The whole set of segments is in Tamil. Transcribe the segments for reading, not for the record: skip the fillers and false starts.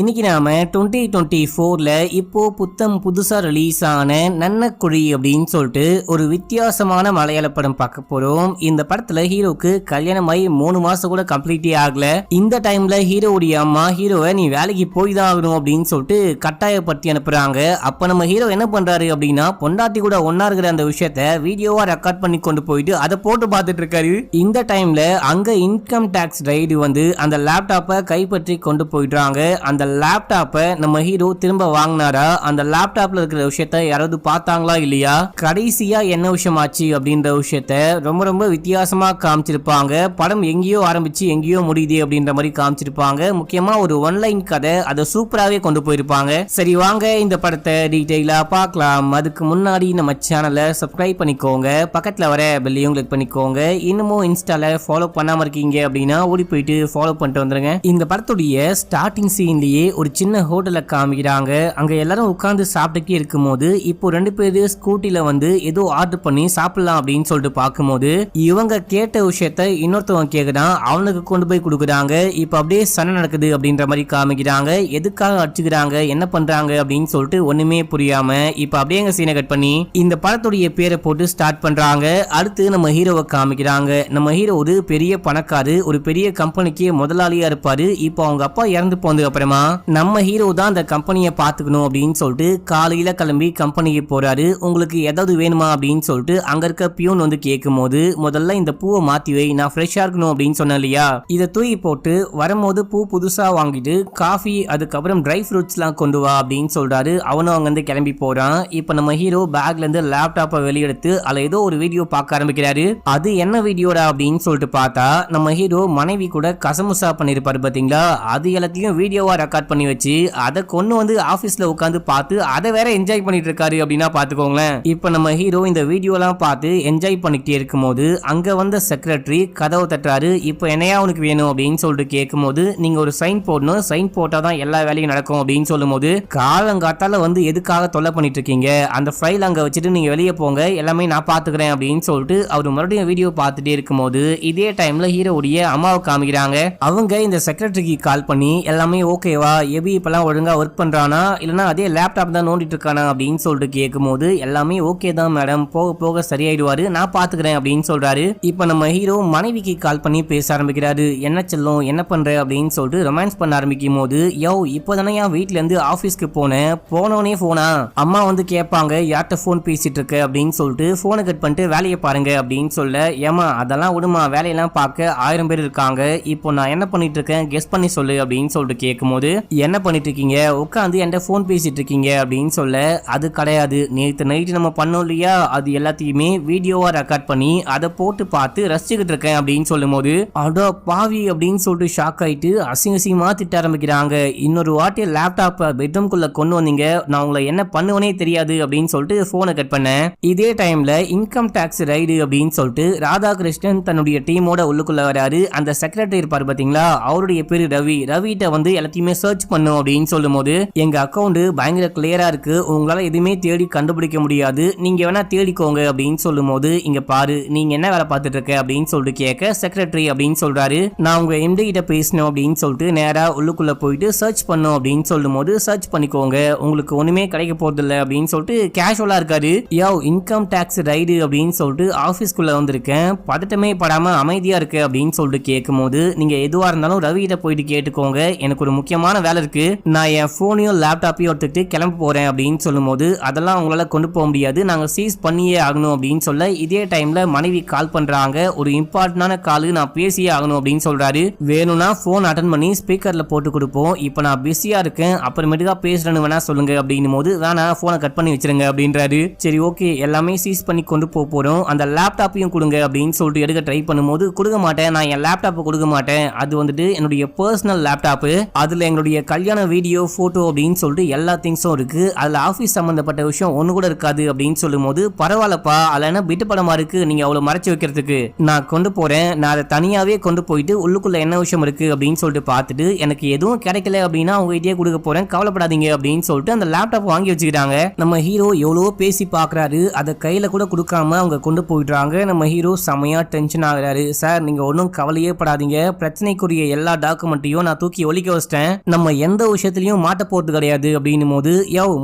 இன்னைக்கு நாம 2024ல இப்போ புத்தம் புதுசா ரிலீஸ் ஆன நன்னக்குழி அப்படின்னு சொல்லிட்டு ஒரு வித்தியாசமான மலையாள படம் பார்க்க போறோம். இந்த படத்துல ஹீரோக்கு கல்யாணமாயி 3 மாசம் கூட கம்ப்ளீட்டே ஆகல. இந்த டைம்ல ஹீரோவுடைய அம்மா ஹீரோவை நீ வேலைக்கு போய் தான் ஆகணும் அப்படின்னு சொல்லிட்டு கட்டாயப்படுத்தி அனுப்புறாங்க. அப்ப நம்ம ஹீரோ என்ன பண்றாரு அப்படின்னா பொண்டாட்டி கூட ஒன்னா இருக்கிற அந்த விஷயத்த வீடியோவா ரெக்கார்ட் பண்ணி கொண்டு போயிட்டு அதை போட்டு பார்த்துட்டு இருக்காரு. இந்த டைம்ல அங்க இன்கம் டாக்ஸ் ரைடு வந்து அந்த லேப்டாப்பை கைப்பற்றி கொண்டு போயிடுறாங்க. அந்த லேப்டாப்பை நம்ம ஹீரோ திரும்ப வாங்கினாரா, அந்த லேப்டாப்ல இருக்கிற விஷயத்த யாராவது பார்த்தாங்களா இல்லையா, கடைசியா என்ன விஷயம் ஆச்சு அப்படின்ற விஷயத்த ரொம்ப ரொம்ப வித்தியாசமா காமிச்சிருப்பாங்க. படம் எங்கேயோ ஆரம்பிச்சு எங்கேயோ முடியுது அப்படின்ற மாதிரி காமிச்சிருப்பாங்க. முக்கியமா ஒரு ஒன்லைன் கதை, அதை சூப்பராகவே கொண்டு போயிருப்பாங்க. சரி வாங்க இந்த படத்தை டீடைலா பார்க்கலாம். அதுக்கு முன்னாடி நம்ம சேனலை சப்ஸ்கிரைப் பண்ணிக்கோங்க, பக்கத்துல வர பெல்லையும் கிளிக் பண்ணிக்கோங்க. இன்னமும் இன்ஸ்டால ஃபாலோ பண்ணாம இருக்கீங்க அப்படின்னா ஓடி போயிட்டு ஃபாலோ பண்ணிட்டு வந்துருங்க. இந்த படத்துடைய ஸ்டார்டிங் சீன்லயே ஒரு சின்ன ஹோட்டலை காமிக்கிறாங்க. அங்க எல்லாரும் உட்கார்ந்து சாப்பிட்டுக்கே இருக்கும்போது இப்போ 2 பேரு ஸ்கூட்டில வந்து ஏதோ ஆர்டர் பண்ணி சாப்பிடலாம் அப்படின்னு சொல்லிட்டு பார்க்கும்போது இவங்க கேட்ட விஷயத்த இன்னொருத்தவங்க கேக்குறான், அவனுக்கு கொண்டு போய் கொடுக்குறாங்க. இப்ப அப்படியே சண்டை நடக்குது அப்படின்ற மாதிரி காமிக்கிறாங்க. எதுக்காக அடிச்சுக்கிறாங்க, என்ன பண்றாங்க அப்படின்னு சொல்லிட்டு ஒண்ணுமே புரியாம இப்ப அப்படியே எங்க சீனை கட் பண்ணி இந்த படத்துடைய பேரை போட்டு ஸ்டார்ட் பண்றாங்க. அடுத்து நம்ம ஹீரோவை காமிக்கிறாங்க. நம்ம ஹீரோ ஒரு பெரிய பணக்காரு, ஒரு பெரிய கம்பெனிக்கு முதலாளியா இருப்பாரு. இப்போ அவங்க அப்பா இறந்து போனதுக்கு அப்புறமா நம்ம ஹீரோ தான் அந்த கம்பெனியை பாத்துக்கணும் அப்படின்னு சொல்லிட்டு காலையில கிளம்பி கம்பெனிக்கு போறாரு. உங்களுக்கு ஏதாவது வேணுமா அப்படின்னு சொல்லிட்டு அங்க இருக்க பியூன் வந்து கேட்கும் போது, முதல்ல இந்த பூவை மாத்தி வை, நான் ஃப்ரெஷ்ஷா இருக்கணும் அப்படின்னு சொன்னேன் இல்லையா, இதை தூக்கி போட்டு வரும்போது பூ புதுசா வாங்கிட்டு காஃபி அதுக்கப்புறம் ட்ரை ஃப்ரூட்ஸ் எல்லாம் கொண்டு வா அப்படின்னு சொல்றாரு. அவனும் அங்க இருந்து கிளம்பி போறான். இப்ப நம்ம ஹீரோ பேக்ல இருந்து லேப்டாப்பை வெளியெடுத்து அதுல ஏதோ ஒரு வீடியோ பார்க்க ஆரம்பிக்கிறாரு. அது என்ன வீடியோடா அப்படின்னு சொல்லிட்டு பார்த்தா நம்ம ஹீரோ மனைவி கூட கசமுசா பண்ணிருப்பாரு பாத்தீங்களா, அது எல்லாத்தையும் வீடியோவா ரெக்கார்ட் பண்ணி வச்சு அதை கொண்டு வந்து ஆபீஸ்ல உட்காந்து பார்த்து அதை வேற என்ஜாய் பண்ணிட்டு இருக்காரு அப்படின்னா பாத்துக்கோங்களேன். இப்ப நம்ம ஹீரோ இந்த வீடியோ எல்லாம் பார்த்து என்ஜாய் பண்ணிட்டே இருக்கும்போது அங்க வந்த செக்ரட்டரி கதவை தட்டுறாரு. இப்ப என்னையா உனக்கு வேணும் அப்படின்னு சொல்லிட்டு கேட்கும்போது, நீங்க ஒரு சைன் போடணும், சைன் போட்டாதான் எல்லா வேலையும் நடக்கும் அப்படின்னு சொல்லும் போது, காலங்காத்தால வந்து எதுக்காக தொல்லை பண்ணிட்டு இருக்கீங்க, அந்த ஃபைல் அங்க வச்சுட்டு நீங்க வெளியே போங்க, எல்லாமே நான் பாத்துக்கிறேன் அப்படின்னு சொல்லிட்டு அவர் மறுபடியும் வீடியோ பார்த்துட்டே இருக்கும்போது இதே டைம்ல ஹீரோவுடைய அம்மாவை காமிக்கிறாங்க. அவங்க இந்த செக்ரட்டரிக்கு கால் பண்ணி எல்லாமே ஓகேவா, எபி இப்பெல்லாம் ஒழுங்கா ஒர்க் பண்றானா இல்லனா அதே லேப்டாப் தான் நோண்டிட்டு இருக்கானா அப்படின்னு சொல்லிட்டு கேட்கும்போது எல்லாமே ஓகே தான் மேடம், போக போக சரியாயிடுவாரு, நான் பாத்துக்கிறேன் அப்படின்னு சொல்றாரு. இப்ப நம்ம ஹீரோ மனைவிக்கு கால் பண்ணி பேச ஆரம்பிக்கிறாரு. என்ன செல்லும் என்ன பண்ற அப்படின்னு சொல்லிட்டு ரொமான்ஸ் பண்ண ஆரம்பிக்கும் போது, யோ இப்போதானே என் வீட்டுல இருந்து ஆபீஸ்க்கு போனோனே போனா அம்மா வந்து கேட்பாங்க யார்கிட்ட போன் பேசிட்டு இருக்க அப்படின்னு சொல்லிட்டு போனை கட் பண்ணிட்டு வேலையை பாருங்க அப்படின்னு சொல்ல, ஏமா அதெல்லாம் விடுமா, வேலையெல்லாம் பார்க்க 1000 பேர் இருக்காங்க, இப்போ நான் என்ன பண்ணிட்டு இருக்கேன் கெஸ் பண்ணி சொல்லு அப்படின்னு சொல்லிட்டு கேட்கும்போது, என்ன பண்ணிட்டு இருக்கீங்க, உட்காந்து என்கிட்ட போன் பேசிட்டு இருக்கீங்க அப்படின்னு சொல்ல, அது கிடையாது, நேற்று நைட்டு நம்ம பண்ணோம் இல்லையா, அது எல்லாத்தையுமே வீடியோவா ரெக்கார்ட் பண்ணி அதை போட்டு பார்த்து ரசிச்சுக்கிட்டு இருக்கேன் அப்படின்னு சொல்லும் போது, அடோ பாவி அப்படின்னு சொல்லிட்டு ஷாக் ஆயிட்டு அசிங்கமா திட்ட ஆரம்பிக்கிறாங்க. இன்னொரு வாட்டி லேப்டாப்பை பெட்ரூம்குள்ள கொண்டு வந்தீங்க, நான் உங்களை என்ன பண்ணுவனே தெரியாது அப்படின்னு சொல்லிட்டு போனை கட் பண்ணேன். இதே டைம்ல இன்கம் டாக்ஸ் ரைடு அப்படின்னு சொல்லிட்டு ராதாகிருஷ்ணன் தன்னுடைய டீமோட உள்ளுக்குள்ள வராரு. அந்த செக்ரட்டரி இருப்பாரு பாத்தீங்களா, அவருடைய பேரு ரவி. ரவிட்ட வந்து எல்லாத்தையுமே சர்ச் பண்ணும் அப்படின்னு சொல்லும் போது, எங்க அக்கௌண்ட் பயங்கர கிளியரா இருக்கு, உங்களால எதுவுமே தேடி கண்டுபிடிக்க முடியாது, நீங்க வேணா தேடிக்கோங்க அப்படின்னு சொல்லும் போது, இங்க பாரு நீங்க என்ன வேலை பார்த்துட்டு இருக்க அப்படின்னு சொல்லிட்டு கேட்க செக்ரட்டரி அப்படின்னு சொல்றாரு, நான் உங்க எம்டி கிட்ட பேசணும் அப்படின்னு சொல்லிட்டு நேரா உள்ளுக்குள்ள போயிட்டு சர்ச் பண்ணும் அப்படின்னு சொல்லும் போது, சர்ச் பண்ணிக்கோங்க உங்களுக்கு ஒண்ணுமே கிடைக்க போறது இல்ல அப்படின்னு சொல்லிட்டு கேஷுவலா இருக்காரு. யோ இன்கம் டாக்ஸ் ரைடு அப்படின்னு சொல்லிட்டு ஆபீஸ்க்குள்ள வந்திருக்கேன், பதட்டமே படாம அமைதியா இருக்கு அப்படின்னு சொல்லிட்டு கேட்கும் போது, நீங்க எதுவா இருந்தாலும் ரவி கிட்ட போயிட்டு கேட்டுக்கோங்க, எனக்கு ஒரு முக்கியமான வேலை இருக்கு, நான் என் போனையும் லேப்டாப்பையும் எடுத்துட்டு கிளம்ப போறேன் அப்படின்னு சொல்லும் போது, அதெல்லாம் உங்களால கொண்டு போக முடியாது, நாங்க சீஸ் பண்ணியே ஆகணும் அப்படின்னு சொல்ல, இதே டைம்ல மனைவி கால் பண்றாங்க, ஒரு இம்பார்ட்டன்டான கால், நான் பேசியே ஆகணும் அப்படின்னு சொல்றாரு. வேணும்னா போன் அட்டன் பண்ணி ஸ்பீக்கர்ல போட்டு கொடுப்போம், இப்ப நான் பிஸியா இருக்கேன், அப்புறமேட்டுக்கா பேசுறேன்னு வேணா சொல்லுங்க அப்படின்னும் போது, வேணா போனை கட் பண்ணி வச்சிருங்க அப்படின்றாரு. சரி ஓகே எல்லாமே சீஸ் பண்ணி கொண்டு போறோம், அந்த லேப்டாப்பையும் கொடுங்க அப்படின்னு சொல்லிட்டு எடுக்க ட்ரை பண்ணும்போது, கொடுக்க மாட்டேன், நான் என் லேப்டாப்பை கொடுக்க மாட்டேன், அது வந்துட்டு என்னுடைய பர்சனல் லேப்டாப், அதுல எங்களுடைய கல்யாண வீடியோ போட்டோ அப்படின்னு சொல்லிட்டு எல்லா திங்ஸும் இருக்கு, அதுல ஆபீஸ் சம்பந்தப்பட்ட விஷயம் ஒண்ணு கூட இருக்காது அப்படின்னு சொல்லும் போது, பரவாயில்லப்பா அதுல என்ன பிட்டு படமா இருக்கு, நீங்க அவ்வளவு மறைச்சு வைக்கிறதுக்கு, நான் கொண்டு போறேன், நான் அதை தனியாவே கொண்டு போயிட்டு உள்ளுக்குள்ள என்ன விஷயம் இருக்கு அப்படின்னு சொல்லிட்டு பார்த்துட்டு எனக்கு எதுவும் கிடைக்கல அப்படின்னா அவங்க இதே கொடுக்க போறேன், கவலைப்படாதீங்க அப்படின்னு சொல்லிட்டு அந்த லேப்டாப் வாங்கி வச்சுக்கிறாங்க. நம்ம ஹீரோ எவ்வளவோ பேசி பாக்குறாரு, அதை கையில கூட கொடுக்காம அவங்க கொண்டு போயிடுறாங்க. நம்ம ஹீரோ செமையா டென்ஷன் ஆகுறாரு. சார் நீங்க ஒன்னும் கவலையே படாதீங்க, பிரச்சனைக்குரிய எல்லா டாக்குமெண்ட்டையும் நான் தூக்கி ஒலிக்க வச்சிட்டேன், நம்ம எந்த விஷயத்திலயும் மாட்ட போறது கிடையாது அப்படின்னும் போது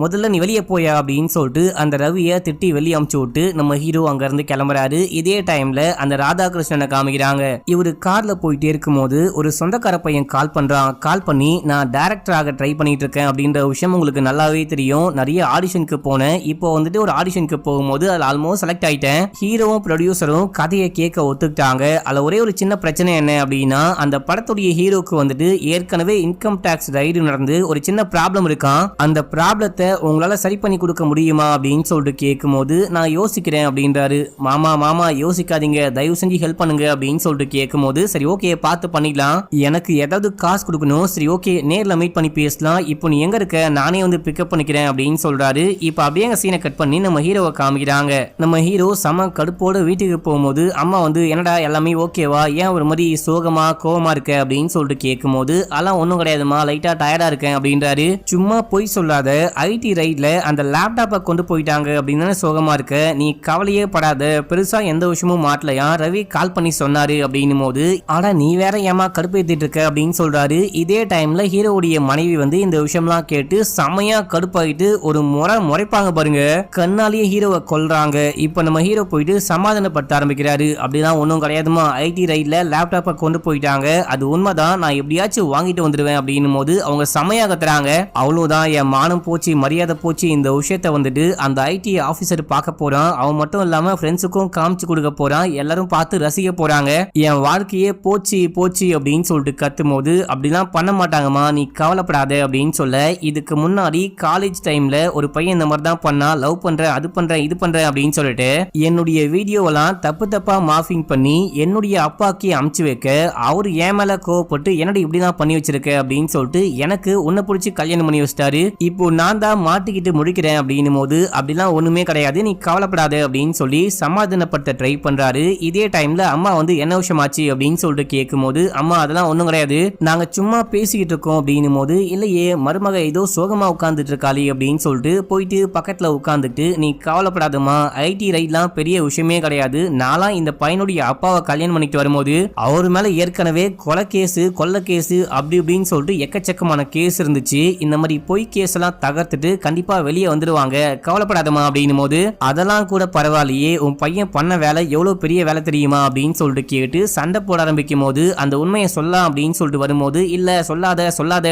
முதல்ல நீ வெளியே போயா அப்படின்னு சொல்லிட்டு அந்த ரவியை திட்டி வெளியே அமுச்சு விட்டு நம்ம ஹீரோ அங்க இருந்து கிளம்புறாரு. இதே டைம்ல அந்த ராதாகிருஷ்ணனை காமிக்கிறாங்க. இவரு கார்ல போயிட்டே இருக்கும்போது ஒரு சொந்தக்கார பையன் கால் பண்றான். கால் பண்ணி நான் டைரக்டராக ட்ரை பண்ணிட்டு இருக்கேன் அப்படின்ற விஷயம் உங்களுக்கு நல்லாவே தெரியும். நிறைய ஆடிஷனுக்கு போனேன். இப்போ வந்துட்டு ஒரு ஆடிஷனுக்கு போகும்போது அதுல ஆல்மோஸ்ட் செலக்ட் ஆயிட்டேன். ஹீரோவும் ப்ரொடியூசரும் கதையை கேட்க ஒத்துக்கிட்டாங்க. அதுல ஒரே ஒரு சின்ன பிரச்சனை என்ன அப்படின்னா அந்த படத்துடைய ஹீரோக்கு வந்துட்டு ஏற்கனவே இன்கம் டாக்ஸ் ரைடு நடந்து ஒரு சின்ன ப்ராப்ளம் இருக்கான். அந்த ப்ராப்ளத்தை உங்களால சரி பண்ணி கொடுக்க முடியுமா அப்படின்னு சொல்லிட்டு கேட்கும்போது நான் யோசிக்கிறேன் அப்படின்றாரு. மாமா யோசிக்காதீங்க, தயவு செஞ்சு ஹெல்ப் பண்ணுங்க அப்படின்னு சொல்லிட்டு கேட்கும்போது சரி ஓகே பார்த்து பண்ணிக்கலாம், எனக்கு ஏதாவது காசு கொடுக்கணும், சரி ஓகே நேர்ல மீட் பண்ணி பேசலாம், இப்போ நீ எங்க இருக்க, நானே வந்து பிக்கப் பண்ணிக்கிறேன் அப்படின்னு சொல்றாரு. இப்போ அப்படியே சீனை கட் பண்ணி நம்ம ஹீரோவை காமிக்கிறாங்க. நம்ம ஹீரோ சம கடுப்போட வீட்டுக்கு போகும்போது அம்மா வந்து என்னடா எல்லாமே ஓகேவா, ஏன் ஒரு மாதிரி சோகமா கோவமா இருக்க அப்படின்னு சொல்லிட்டு கேட்கும்போது அதெல்லாம் ஒன்றும் கிடையாதுமா, லைட்டா டயர்டா இருக்கேன் அப்படின்றாரு. சும்மா போய் சொல்லாத, ஐடி ரைட்ல அந்த லேப்டாப்பை கொண்டு போயிட்டாங்க அப்படின்னு சோகமா இருக்க, நீ கவலையே படாத, பெருசா எந்த விஷயமும் மாட்டலையா, ரவி கால் பண்ணி சொன்னாரு அப்படின்னும் போது ஆனா நீ வேற ஏமா கடுப்பேத்திட்டு இருக்க அப்படின்னு சொல்றாரு. இதே டைம்ல ஹீரோவுடைய மனைவி வந்து இந்த விஷயம்லாம் கேட்டு செமையா கடுப்பாயிட்டு ஒரு முறைப்பாங்க பாருங்க, கண்ணாலேயே ஹீரோவை கொல்றாங்க. இப்ப நம்ம ஹீரோ போயிட்டு சமாதானப்படுத்த ஆரம்பிக்கிறாரு. அப்படிதான் ஒன்றும் கிடையாதுமா, ஐடி ரைட்ல லேப்டாப்பை கொண்டு போயிட்டாங்க, அது உண்மைதான், நான் எப்படியாச்சும் வாங்கிட்டு வந்துடுவேன் அப்படின்னும் போது அவங்க செமையா கத்துறாங்க. அவ்வளவுதான், என் மானம் போச்சு, மரியாதை போச்சு, இந்த விஷயத்த வந்துட்டு அந்த ஐடி ஆபீசர் பார்க்க போறான், அவன் மட்டும் இல்லாம ஃப்ரெண்ட்ஸுக்கும் காமிச்சு கொடுக்க போறான், எல்லாரும் பார்த்து ரசிக்க போறாங்க, என் வாழ்க்கையே போச்சு போச்சு அப்படின்னு சொல்லிட்டு கத்தும் போது அப்படிலாம் பண்ண மாட்டாங்கம்மா, நீ கவலைப்படாத அப்படின்னு சொல்ல, இதுக்கு முன்னாடி காலேஜ் டைம்ல ஒரு பையன் இந்த மாதிரி தான் பண்ணா, லவ் பண்றேன், அது பண்றேன், இது பண்றேன் அப்படின்னு சொல்லிட்டு என்னுடைய வீடியோவெல்லாம் தப்பா மார்பிங் பண்ணி என்னுடைய அப்பாக்கு அமுச்சு வைக்க அவரு என் மேல கோவப்பட்டு என்னடி இப்படிதான் பண்ணி வச்சிருக்க அப்படின்னு சொல்லிட்டு எனக்கு உன்னை பிடிச்சி கல்யாணம் பண்ணி வச்சிட்டாரு, இப்போ நான் தான் மாட்டிக்கிட்டு முடிக்கிறேன் அப்படின்னும் போது அப்படிலாம் ஒண்ணுமே கிடையாது, நீ கவலைப்படாத அப்படின்னு சொல்லி சமாதானப்படுத்த ட்ரை பண்றாரு. இதே டைம்ல அம்மா வந்து என்ன விஷயம் ஆச்சு அப்படின்னு சொல்லிட்டு கேட்கும் போது அம்மா அதெல்லாம் ஒண்ணும் கிடையாது, நாங்க சும்மா பேசிக்கிட்டு இருக்கோம் அப்படின்னும் போது இல்லையே மருமக ஏதோ சோகமா உட்கார்ந்துட்டு இருக்காளி அப்படின்னு சொல்லிட்டு போயிட்டு பக்கத்துல உட்கார்ந்துட்டு நீ கவலைப்படாதம்மா, ஐடி ரைட்லாம் பெரிய விஷயமே கிடையாது, நான்லாம் இந்த பையனுடைய அப்பாவை கல்யாணம் பண்ணிட்டு வரும்போது அவர் மேல ஏற்கனவே கொலை கேஸ் கொள்ள கேஸ் அப்படி இப்படின்னு சொல்லிட்டு எக்கச்சக்கமான கேஸ் இருந்துச்சு, இந்த மாதிரி பொய் கேஸ் எல்லாம் தகர்த்துட்டு கண்டிப்பா வெளியே வந்துடுவாங்க, கவலைப்படாதமா அப்படின்னும் போது அதெல்லாம் கூட பரவாயில்லையே, உன் பையன் பண்ண வேலை எவ்வளவு பெரிய வேலை தெரியுமா அப்படின்னு சொல்லிட்டு கேட்டு சண்டை போட ஆரம்பிக்கும் போது அந்த உண்மையை சொல்லலாம் அப்படின்னு சொல்லிட்டு வரும்போது இல்ல சொல்லாத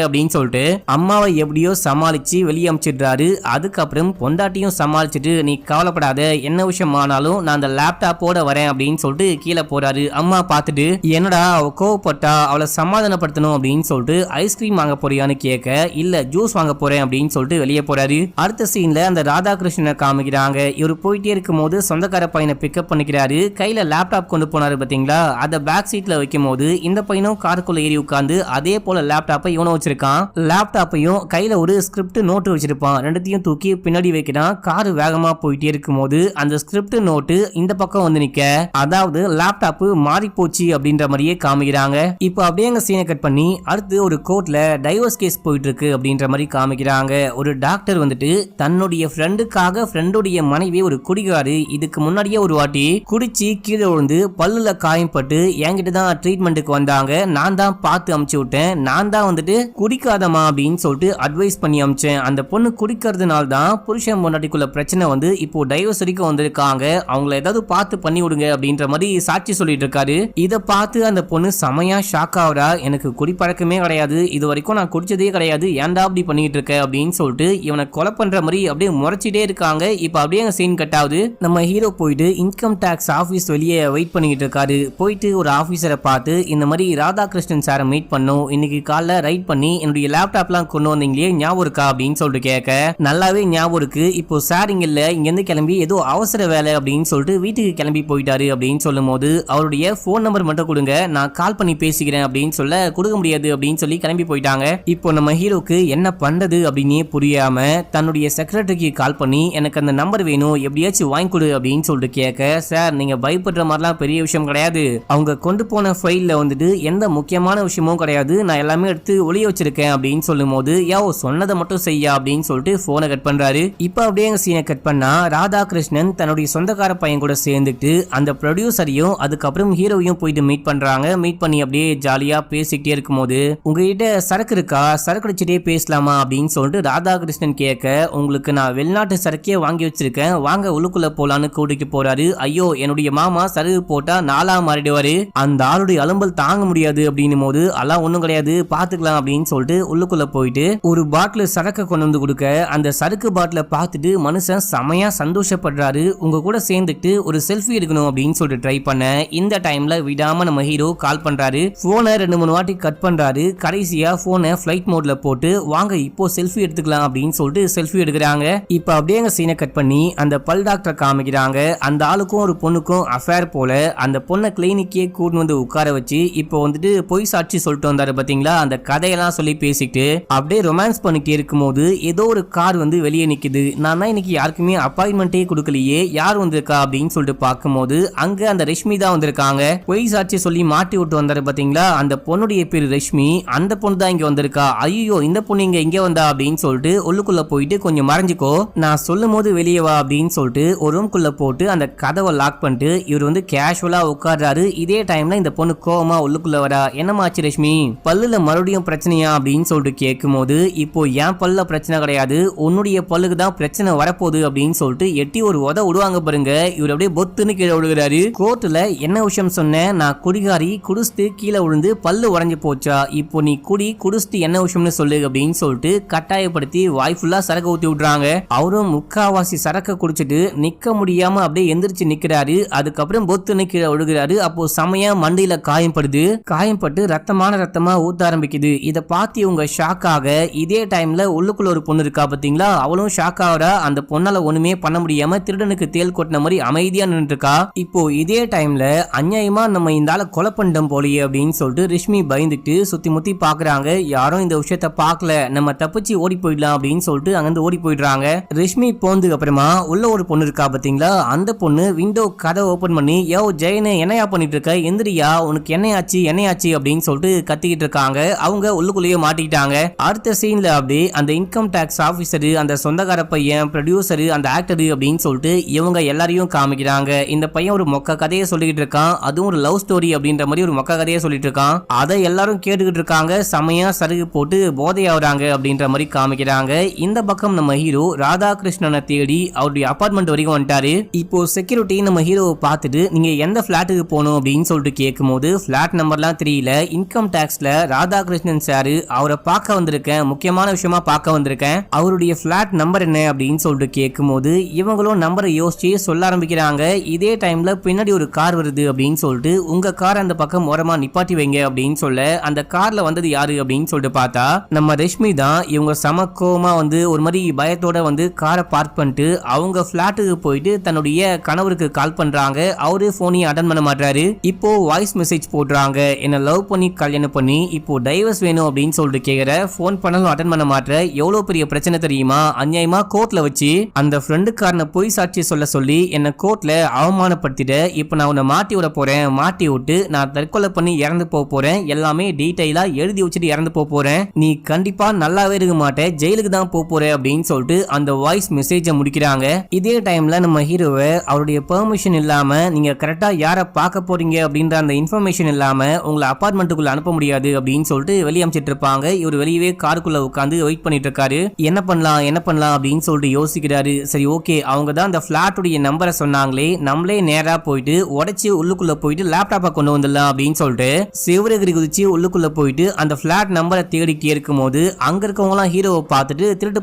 அப்படின்னு சொல்லிட்டு அம்மாவை எப்படியோ சமாளிச்சு வெளியே அமிச்சிடுறாரு. அதுக்கப்புறம் பொண்டாட்டியும் சமாளிச்சுட்டு நீ கவலைப்படாத, என்ன விஷயம் ஆனாலும் நான் அந்த லேப்டாப்போட வரேன் அப்படின்னு சொல்லிட்டு கீழே போறாரு. அம்மா பார்த்துட்டு என்னடா அவ கோவப்பட்டா, அவளை சமாதானப்படுத்தணும் அப்படின்னு சொல்லிட்டு ஐஸ்கிரீம் வாங்க போறியான்னு கேட்க இல்ல ஜூஸ் வாங்க போறேன் அப்படின்னு சொல்லிட்டு வெளியே போறாரு. அடுத்த சீன்ல அந்த ராதாகிருஷ்ணனை காமிக்கிறாங்க. இவர் போயிட்டே இருக்கும் போது சொந்தக்கார பையனை பிக்கப் பண்ணிக்கிறாரு. கையில லேப்டாப் கொண்டு போனாரு பாத்தீங்களா, அதை பேக் சீட்ல வைக்கும் போது இந்த பையனும் காருக்குள்ள ஏறி உட்கார்ந்து அதே போல லேப்டாப்பை இவனும் வச்சிருக்கான். லேப்டாப்பையும் கையில ஒரு ஸ்கிரிப்ட் நோட்டு வச்சிருப்பான், ரெண்டுத்தையும் தூக்கி பின்னாடி வைக்கிறான். காரு வேகமா போயிட்டே இருக்கும் போது அந்த ஸ்கிரிப்ட் நோட்டு இந்த பக்கம் வந்து நிக்க, அதாவது லேப்டாப் மாறி போச்சு அப்படின்ற மாதிரியே காமிக்கிறாங்க. இப்போ அப்படியே சீனை கட் பண்ணி அடுத்து ஒரு கோர்ட்ல டைவர்ஸ் கேஸ் போயிட்டு இருக்கு அப்படின்ற மாதிரி காமிக்கிறாங்க. ஒரு டாக்டர் வந்துட்டு தன்னுடைய ஃப்ரெண்டுக்காக ஃப்ரெண்டுடைய மனைவி ஒரு குடிகாரு, இதுக்கு முன்னாடியே ஒரு வாட்டி குடிச்சு கீழே விழுந்து பல்லுல காயம் பட்டு என்கிட்ட தான் ட்ரீட்மெண்ட்டுக்கு வந்தாங்க, நான் தான் பார்த்து அமுச்சு விட்டேன், நான் தான் வந்துட்டு குடிக்காதமா அப்படின்னு சொல்லிட்டு அட்வைஸ் பண்ணி அமிச்சேன், அந்த பொண்ணு குடிக்கிறதுனால தான் புருஷன் பொண்டாட்டிக்குள்ள பிரச்சனை வந்து இப்போ டைவர்ஸ் வரைக்கும் வந்திருக்காங்க, அவங்கள ஏதாவது பார்த்து பண்ணி விடுங்க அப்படின்ற மாதிரி சாட்சி சொல்லிட்டு இருக்காரு. இதை பார்த்து அந்த பொண்ணு செமையா ஷாக் ஆகுறா, எனக்கு குடிப்பழக்கமே கிடையாது, இது வரைக்கும் நான் குடிச்சதே கிடையாது, ஏன்டா அப்படி பண்ணிட்டு இருக்க அப்படின்னு சொல்லிட்டு இவனை கொலை பண்ற மாதிரி அப்படியே முறைச்சிட்டே இருக்காங்க. இப்ப அப்படியே சீன் கட் ஆகுது. நம்ம ஹீரோ போயிட்டு இன்கம் டாக்ஸ் ஆபீஸ் வெளியே வெயிட் பண்ணிட்டு இருக்காரு. போயிட்டு ஒரு ஆபீசரை பார்த்து இந்த மாதிரி ராதாகிருஷ்ணன் சாரை மீட் பண்ணும், இன்னைக்கு காலைல ரைட் பண்ணி என்னுடைய லேப்டாப்லாம் கொண்டு வந்தீங்களே ஞாபகம் இருக்கா அப்படின்னு சொல்லிட்டு கேட்க நல்லாவே ஞாபகம் இருக்கு, இப்போ சார் இங்க இல்ல, இங்க இருந்து கிளம்பி ஏதோ அவசர வேலை அப்படின்னு சொல்லிட்டு வீட்டுக்கு கிளம்பி போயிட்டாரு அப்படின்னு சொல்லும் போது அவருடைய போன் நம்பர் மட்டும் கொடுங்க, நான் கால் பண்ணி பேசிக்கிறேன் அப்படின்னு சொல்ல கொடுக்க முடியாது அப்படின்னு சொல்லி கிளம்பி போயிட்டாங்க. இப்போ நம்ம ஹீரோக்கு என்ன பண்றது அப்படின்னே புரியாம தன்னுடைய செக்ரட்டரிக்கு கால் பண்ணி எனக்கு அந்த நம்பர் வேணும், எப்படியாச்சும் வாங்கி கொடு அப்படின்னு சொல்லிட்டு கேட்க, சார் நீங்க பயப்படுற மாதிரிலாம் பெரிய விஷயம் கிடையாது, அவங்க கொண்டு போன ஃபைல்ல வந்துட்டு எந்த முக்கியமான விஷயமும் கிடையாது, நான் எல்லாமே எடுத்து ஒளிய வச்சிருக்கேன் அப்படின்னு சொல்லும் போது சொன்னதை மட்டும் செய்யா அப்படின்னு சொல்லிட்டு போனை கட் பண்றாரு. இப்ப அப்படியே சீனை கட் பண்ணா ராதாகிருஷ்ணன் தன்னுடைய சொந்தக்கார பையன் கூட சேர்ந்துட்டு அந்த ப்ரொடியூசரையும் அதுக்கப்புறம் ஹீரோவையும் போயிட்டு மீட் பண்றாங்க. மீட் பண்ணி அப்படியே ஜாலியா பேசிக்கிட்டே இருக்கும்போது உங்ககிட்ட சரக்கு இருக்கா, சரக்கு அடிச்சுட்டே பேசலாமா அப்படின்னு சொல்லிட்டு ராதாகிருஷ்ணன் கேட்க, உங்களுக்கு நான் வெளிநாட்டு சரக்கே வாங்கி வச்சிருக்கேன், வாங்க உள்ளுக்குள்ள போலான்னு கூட்டிட்டு போறாரு. ஐயோ என்னுடைய மாமா சரக்கு போட்டா நாளா மாறிடுவாரு, அந்த ஆளுடைய அலும்பல் தாங்க முடியாது அப்படின்னும் போது அதெல்லாம் ஒண்ணும் கிடையாது பாத்துக்கலாம் அப்படின்னு சொல்லிட்டு உள்ளுக்குள்ள போயிட்டு ஒரு பாட்டில் சரக்கு கொண்டு வந்து கொடுக்க, அந்த சரக்கு பாட்டில பார்த்துட்டு மனுஷன் செமையா சந்தோஷப்படுறாரு. உங்க கூட சேர்ந்துட்டு ஒரு செல்ஃபி எடுக்கணும் அப்படின்னு சொல்லிட்டு ட்ரை பண்ண, இந்த டைம்ல விடாம நம்ம ஹீரோ கால் பண்றாரு. போனை 2-3 வாட்டி கட் பண்றாரு. கடைசியா போனை ஃபிளைட் மோட்ல போட்டு வாங்க இப்போ செல்ஃபி எடுத்துக்கலாம் அப்படின்னு சொல்லிட்டு செல்ஃபி எடுக்கிறாங்க. இப்ப அப்படியே சீனை கட் பண்ணி அந்த பல் டாக்டர் காமிக்கிறாங்க. அந்த ஆளுக்கும் ஒரு பொண்ணுக்கும் அஃபேர் போல. அந்த பொண்ணை கிளினிக்கே கூட்டு வந்து உட்கார வச்சு இப்போ வந்துட்டு பொய் சாட்சி சொல்லிட்டு வந்தாரு பாத்தீங்களா, அந்த கதையெல்லாம் சொல்லி பேசிட்டு அப்படியே ரொமான்ஸ் பண்ணிட்டே இருக்கும்போது ஏதோ ஒரு கார் வந்து வெளியே நிக்குது. நான் தான் இன்னைக்கு யாருக்குமே அப்பாயின்மெண்டே கொடுக்கலையே, யார் வந்திருக்கா அப்படின்னு சொல்லிட்டு பார்க்கும்போது அங்க அந்த ரஷ்மி தான் வந்திருக்காங்க. பொய் சாட்சி சொல்லி மாட்டி விட்டு வந்தாரு பாத்தீங்களா, அந்த பொண்ணுடைய பேரு ரஷ்மி, அந்த பொண்ணு தான் இங்க வந்திருக்கா. ஐயோ இந்த பொண்ணு இங்க வந்தா அப்படின்னு சொல்லிட்டு உள்ளுக்குள்ள போயிட்டு கொஞ்சம் மறைஞ்சுக்கோ, நான் சொல்லும் போது வெளியே வா அப்படின்னு சொல்லிட்டு ஒரு ரூம்குள்ள போட்டு அந்த கதவை லாக் பண்ணிட்டு இவர் வந்து கேஷுவலா உட்கார்றாரு. இதே டைம்ல இந்த பொண்ணு கோவமா உள்ளுக்குள்ள வரா. என்னமாச்சு ரஷ்மி, பல்லுல மறுபடியும் பிரச்சனையா அப்படின்னு சொல்லிட்டு கேட்கும் போது, இப்போ என் பல்ல பிரச்சனை கிடையாது, உன்னுடைய பல்லுக்கு தான் பிரச்சனை வரப்போகுது அப்படின்னு சொல்லிட்டு எட்டி ஒரு உத விடுவாங்க பாருங்க. இவர் அப்படியே பொத்துன்னு கீழே விழுகிறாரு. கோர்ட்ல என்ன விஷயம் சொன்னேன், நான் குடிகாரி, குடிச்சிட்டு கீழே விழுந்து பல்லு உடைஞ்சு போச்சா, இப்போ நீ குடிச்சிட்டு என்ன விஷயம்னு சொல்லு அப்படின்னு சொல்லிட்டு கட்டாயப்படுத்தி வாய் ஃபுல்லா சரக்கு ஊத்தி விடுறாங்க. அவரும் முக்காவாசி சரக்க குடிச்சிட்டு நிக்க முடியாம அப்படியே எந்திரிச்சு நிக்கிறாரு. அதுக்கப்புறம் பொத்துன்னு கீழே விழுகிறாரு. அப்போ சமயா மண்டையில காயம்பட்டு ரத்தமா ஊத்த ஆரம்பிக்குது. இத பார்த்து இவங்க ஷாக் ஆக, இதே டைம்ல உள்ளுக்குள்ள ஒரு பொண்ணு இருக்கா பாத்தீங்களா, அவளும் ஷாக் ஆகிறா. அந்த பொண்ணால ஒண்ணுமே பண்ண முடியாம திருடனுக்கு தேல் கொட்டின மாதிரி அமைதியா நின்று இருக்கா. இப்போ இதே டைம்ல அநியாயமா நம்ம இந்த ஆளை கொலை பண்ணிட்டோம் போலியே அப்படின்னு சொல்லிட்டு ரிஷ்மி பயந்துட்டு சுத்தி முத்தி பாக்குறாங்க. யாரும் இந்த விஷயத்த பாக்கல, நம்ம தப்பிச்சு ஓடி போயிடலாம் அப்படின்னு சொல்லிட்டு அங்கிருந்து ஓடி போயிடுறாங்க. ரிஷ்மி போனதுக்கு அப்புறமா உள்ள ஒரு பொண்ணு இருக்கா பாத்தீங்களா, அந்த பொண்ணு விண்டோ கதை ஓபன் பண்ணி, யோ ஜெயனு என்னையா பண்ணிட்டு இருக்க, எந்திரியா, உனக்கு என்னையாச்சு அப்படின்னு சொல்லிட்டு கத்திக்கிட்டு இருக்காங்க. அவங்க உள்ளுக்குள்ளேயே மாட்டிக்கிட்டாங்க. அடுத்த சீன்ல அப்படியே அந்த இன்கம் டாக்ஸ் ஆபீசரு, அந்த சொந்தக்கார பையன், ப்ரொடியூசரு, அந்த ஆக்டரு அப்படின்னு சொல்லிட்டு இவங்க எல்லாரையும் காமிக்கிறாங்க. இந்த பையன் ஒரு மொக்க கதையை சொல்லிட்டு இருக்கான், அதுவும் ஒரு லவ் ஸ்டோரி அப்படின்ற மாதிரி ஒரு மொக்க கதையை சொல்லிட்டு இருக்கான். அதை எல்லாரும் கேட்டுக்கிட்டு இருக்காங்க. செமையா சருகு போட்டு போதையாவறாங்க அப்படின்ற மாதிரி காமிக்கிறாங்க. இந்த பக்கம் நம்ம ஹீரோ ராதாகிருஷ்ணனை தேடி அவருடைய அபார்ட்மெண்ட் வரைக்கும் வந்துட்டாரு. இப்போ செக்யூரிட்டி நம்ம ஹீரோவை பார்த்துட்டு நீங்க எந்த பிளாட்டுக்கு போகணும் அப்படின்னு சொல்லிட்டு கேட்கும்போது பிளாட் நம்பர்லாம் தெரியல, இன்கம் டாக்ஸ்ல ராதாகிருஷ்ணன் சாரு, அவரை பார்க்க வந்திருக்கேன், முக்கியமான விஷயமா பார்க்க வந்திருக்கேன், அவருடைய பிளாட் நம்பர் என்ன அப்படின்னு சொல்லிட்டு கேட்கும்போது இவங்களும் நம்பரை யோசிச்சு சொல்ல ஆரம்பிக்கிறாங்க. இதே டைம்ல பின்னாடி ஒரு கார் வருது அப்படின்னு சொல்லிட்டு, உங்க கார் அந்த பக்கம் ஓரமா நிப்பாட்டி வைங்க அப்படின்னு சொல்ல, அந்த கார்ல வந்தது யாரு அப்படின்னு சொல்லிட்டு பார்த்தா நம்ம ரஷ்மி தான். இவங்க சமக்கோமா வந்து ஒரு மாதிரி பயத்தோட வந்து காரை பார்க் பண்ணிட்டு அவங்க பிளாட்டுக்கு போயிட்டு தன்னுடைய கணவருக்கு கால் பண்றாங்க. அவரு போனையும் அட்டன் பண்ண மாட்டாரு. இப்போ வாய்ஸ் மெசேஜ் போடுறாங்க, என்ன லவ் பண்ணி கல்யாணம் பண்ணி இப்போ டைவர்ஸ் வேணும் அப்படின்னு சொல்லிட்டு கேக்குற, போன் பண்ணாலும் அட்டன் பண்ண மாட்டேற, எவ்வளவு பெரிய பிரச்சனை தெரியுமா, அநியாயமா கோர்ட்ல வச்சு அந்த ஃப்ரெண்டுக்காரனை பொய் சாட்சி சொல்ல சொல்லி என்ன கோர்ட்ல அவமானப்படுத்திட, இப்போ நான் உன்னை மாட்டி விட போறேன், மாட்டி விட்டு நான் தற்கொலை பண்ணி இறந்து போறேன், எல்லாமே டீடைலா எழுதி வச்சுட்டு இறந்து போறேன், நீ கண்டிப்பா நல்லாவே இருக்க மாட்டேன், ஜெயிலுக்கு தான் போற அப்படின்னு சொல்லிட்டு அந்த வாய்ஸ் மெசேஜை முடிக்கிறாங்க. இதே டைம்ல நம்ம ஹீரோவை அவருடைய பெர்மிஷன் இல்லாம நீங்க கரெக்டா யாரை பார்க்க போறீங்க அப்படின்ற அந்த இன்ஃபர்மேஷன் இல்லாம உங்களை அபார்ட்மெண்ட்டுக்குள்ள அனுப்ப முடியாது அப்படின்னு சொல்லிட்டு வெளியே அனுப்பிச்சிட்டு இருப்பாங்க. இவர் வெளியவே காருக்குள்ள உட்காந்து வெயிட் பண்ணிட்டு இருக்காரு. என்ன பண்ணலாம் அப்படின்னு சொல்லிட்டு யோசிக்கிறாரு. சரி ஓகே, அவங்க தான் அந்த பிளாட்டுடைய நம்பரை சொன்னாங்களே, நம்மளே நேரா போயிட்டு உடைச்சு உள்ளுக்குள்ள போயிட்டு லேப்டாப்பை கொண்டு வந்துடலாம் அப்படின்னு சொல்லிட்டு சிவரகிரி குதிச்சு உள்ளுக்குள்ள போயிட்டு அந்த பிளாட் நம்பரை தேடிட்டே இருக்கும் போது அங்க இருக்கவங்க எல்லாம் ஹீரோவை பார்த்துட்டு திருட்டு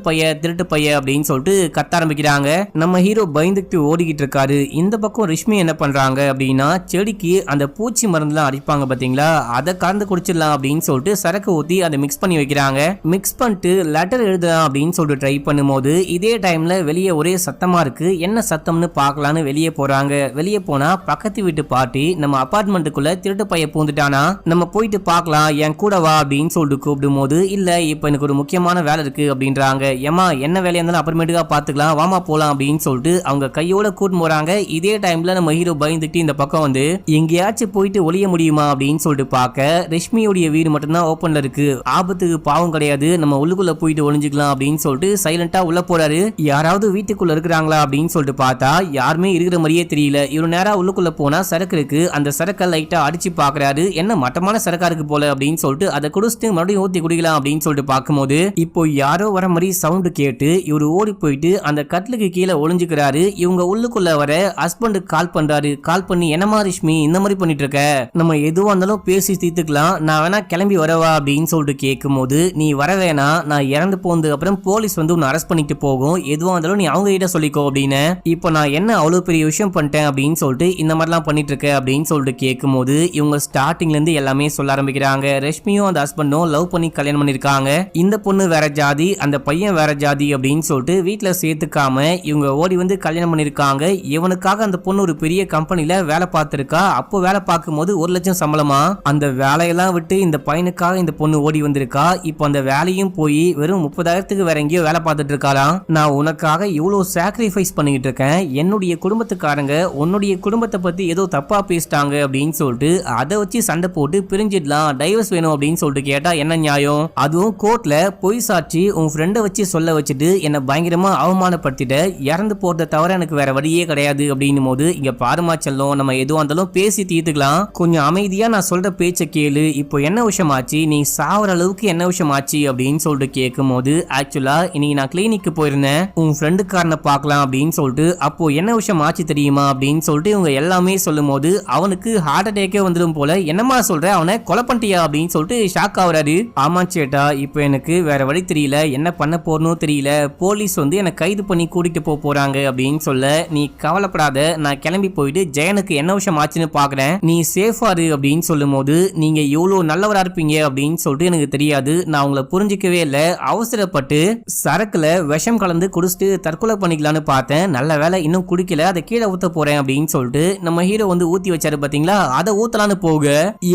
பைய அப்படின்னு சொல்லிட்டு கத்த ஆரம்பிக்கிறாங்க. நம்ம ஹீரோ பயந்துட்டு ஓடிக்கிட்டு இருக்காரு. இந்த பக்கம் ரிஷ்மி என்ன பண்றாங்க அப்படின்னா, செடிக்கு அந்த பூச்சி மருந்துலாம் அடிப்பாங்க பாத்தீங்களா, அதை கலந்து குடிச்சிடலாம் அப்படின்னு சொல்லிட்டு சரக்கு ஊத்தி அதை மிக்ஸ் பண்ணி வைக்கிறாங்க. மிக்ஸ் பண்ணிட்டு லெட்டர் எழுதலாம் அப்படின்னு சொல்லிட்டு ட்ரை பண்ணும்போது இதே டைம்ல வெளியே ஒரே சத்தமா இருக்கு. என்ன சத்தம்னு பார்க்கலான்னு வெளியே போறாங்க. வெளியே போனா பக்கத்து வீட்டு பாட்டி நம்ம அபார்ட்மெண்ட்டுக்குள்ள திருட்டு பைய பூந்துட்டானா, நம்ம போயிட்டு பார்க்கலாம், என் கூட வா அப்படின்னு சொல்லிட்டு கூப்பிடும் போது, இல்ல இப்ப எனக்கு ஒரு முக்கியமான வேலை இருக்கு அப்படின்றாங்க. ஏமா என்ன வேலையா இருந்தாலும் அப்புறமேட்டுக்கா பாத்துக்கலாம், வாமா போலாம் அப்படின்னு சொல்லிட்டு அவங்க கையோட கூட்டு போறாங்க. இதே டைம்ல நம்ம ஹீரோ பயந்துட்டு இந்த பக்கம் வந்து எங்கேயாச்சும் போயிட்டு ஒளிய முடியுமா அப்படின்னு சொல்லிட்டு பார்க்க, ரஷ்மியோடைய வீடு மட்டும்தான் ஓபன்ல இருக்கு, ஆபத்துக்கு பாவம் கிடையாது, நம்ம உள்ளுக்குள்ள போயிட்டு ஒளிஞ்சுக்கலாம் அப்படின்னு சொல்லிட்டு சைலண்டா உள்ள போறாரு. யாராவது வீட்டுக்குள்ள இருக்கிறாங்களா அப்படின்னு சொல்லிட்டு பார்த்தா யாருமே இருக்கிற மாதிரியே தெரியல. இவரு நேரா உள்ளுக்குள்ள போனா சரக்கு இருக்கு. அந்த சரக்கை லைட்டா அடிச்சு பாக்குறாரு. என்ன மட்டமான சரக்கா இருக்கு போல அப்படின்னு சொல்லிட்டு அதை குடிச்சிட்டு மறுபடியும் ஊத்தி குடிக்கலாம் அப்படின்னு சொல்லிட்டு பார்க்கும்போது இப்போ யாரோ வர மாதிரி சவுண்ட் கேட்டு இவரு ஓடி போயிட்டு அந்த கட்டிலுக்கு கீழே ஒளிஞ்சுக்கிறாரு. இவங்க உள்ளுக்குள்ள வர ஹஸ்பண்டுக்கு கால் பண்றாரு. கால் பண்ணி என்னமா ரிஷ்மி இந்த மாதிரி பண்ணிட்டு இருக்க, நம்ம எதுவா இருந்தாலும் பேசி தீர்த்துக்கலாம், நான் வேணா கிளம்பி வரவா அப்படின்னு சொல்லிட்டு கேட்கும் போது நீ வர வேணா, நான் இறந்து போனதுக்கு அப்புறம் போலீஸ் வந்து உன்னை அரெஸ்ட் பண்ணிட்டு போகும், எதுவா இருந்தாலும் நீ அவங்க கிட்ட சொல்லிக்கோ அப்படின்னு. இப்போ நான் என்ன அவ்வளவு பெரிய விஷயம் பண்ணிட்டேன் அப்படின்னு சொல்லிட்டு இந்த மாதிரிலாம் பண்ணிட்டு இருக்க அப்படின்னு சொல்லிட்டு கேட்கும் போது இவங்க ஸ்டார்டிங்ல இருந்து எல்லாமே சொல்ல ஆரம்பிக்கிறாங்க. ரஷ்மியும் அந்த ஹஸ்பண்டும் லவ் பண்ணி கல்யாணம் பண்ணிருக்காங்க. இந்த பொண்ணு வேற ஜாதி, அந்த பையன் வேற ஜாதி அப்படின்னு சொல்லிட்டு வீட்டுல சேர்த்துக்காம இவங்க ஓடி வந்து கல்யாணம் பண்ணிருக்காங்க. இவனுக்காக அந்த பொண்ணு ஒரு பெரிய கம்பெனில வேலை பார்த்திருக்கா. அப்போ வேலை பார்க்கும் போது 1 லட்சம் சம்பளமா. அந்த வேலையெல்லாம் விட்டு இந்த பையனுக்காக இந்த பொண்ணு ஓடி வந்திருக்கா. இப்போ அந்த வேலையும் போய் வெறும் 30,000க்கு வேற எங்கேயோ வேலை பார்த்துட்டு இருக்காளாம். நான் உனக்காக இவ்வளவு சாக்ரிஃபைஸ் பண்ணிட்டு இருக்கேன், என்னுடைய குடும்பத்துக்காரங்க உன்னுடைய குடும்பத்தை பத்தி ஏதோ தப்பா பேசிட்டாங்க அப்படின்னு சொல்லிட்டு அதை வச்சு சண்டை போட்டு பிரிஞ்சிடலாம், டைவர்ஸ் வேணும் அப்படின்னு சொல்லிட்டு கேட்டா என்ன நியாயம்? அதுவும் கோர்ட்ல பொய் சாட்சி உன் ஃப்ரெண்டை வச்சு சொல்ல வச்சுட்டு என்ன பயங்கரமா அவமானப்படுத்திட்ட, இறந்து போறத தவிர எனக்கு வேற வழியே கிடையாது அப்படின்னும் போது இங்க பாருமா செல்லம், நம்ம எதுவும் இருந்தாலும் பேசி தீர்த்துக்கலாம், கொஞ்சம் அமைதியா நான் சொல்ற பேச்சை கேளு, இப்போ என்ன விஷயம் ஆச்சு, நீ சாவற அளவுக்கு என்ன விஷயம் ஆச்சு அப்படின்னு சொல்லிட்டு கேட்கும் போது ஆக்சுவலா இன்னைக்கு நான் கிளினிக்கு போயிருந்தேன், உன் ஃப்ரெண்டுக்காரனை பார்க்கலாம் அப்படின்னு சொல்லிட்டு, அப்போ என்ன விஷயம் ஆச்சு தெரியுமா அப்படின்னு சொல்லிட்டு இவங்க எல்லாமே சொல்லும் போது அவனுக்கு ஹார்ட் அட்டாக்கே வந்துடும் போல. என்னமா சொல்ற, அவனை கொலை பண்ணிட்டியா அப்படின்னு சொல்லிட்டு ஷாக் ஆகுறாரு. ஆமா சேட்டா, இப்போ எனக்கு வேற வழி தெரியல, என்ன பண்ண போறணும் தெரியல, போலீஸ் வந்து என்னை கைது பண்ணி கூட்டிட்டு போறாங்க அப்படின்னு சொல்ல, நீ கவலைப்படாத, நான் கிளம்பி போயிட்டு ஜெயனுக்கு என்ன விஷயம் ஆச்சுன்னு பாக்குறேன், நீ சேஃபா இரு அப்படின்னு சொல்லும் போது நீங்க எவ்வளவு நல்லவரா இருப்பீங்க அப்படின்னு சொல்லிட்டு எனக்கு தெரியாது, நான் உங்களை புரிஞ்சிக்கவே இல்லை, அவசரப்பட்டு சரக்குல விஷம் கலந்து குடிச்சிட்டு தற்கொலை பண்ணிக்கலான்னு பார்த்தேன், நல்ல வேலை இன்னும் குடிக்கல, அதை கீழே ஊத்த போறேன் அப்படின்னு சொல்லிட்டு நம்ம ஹீரோ வந்து ஊத்தி வச்சாரு பாத்தீங்களா, அதை ஊத்தலான்னு போக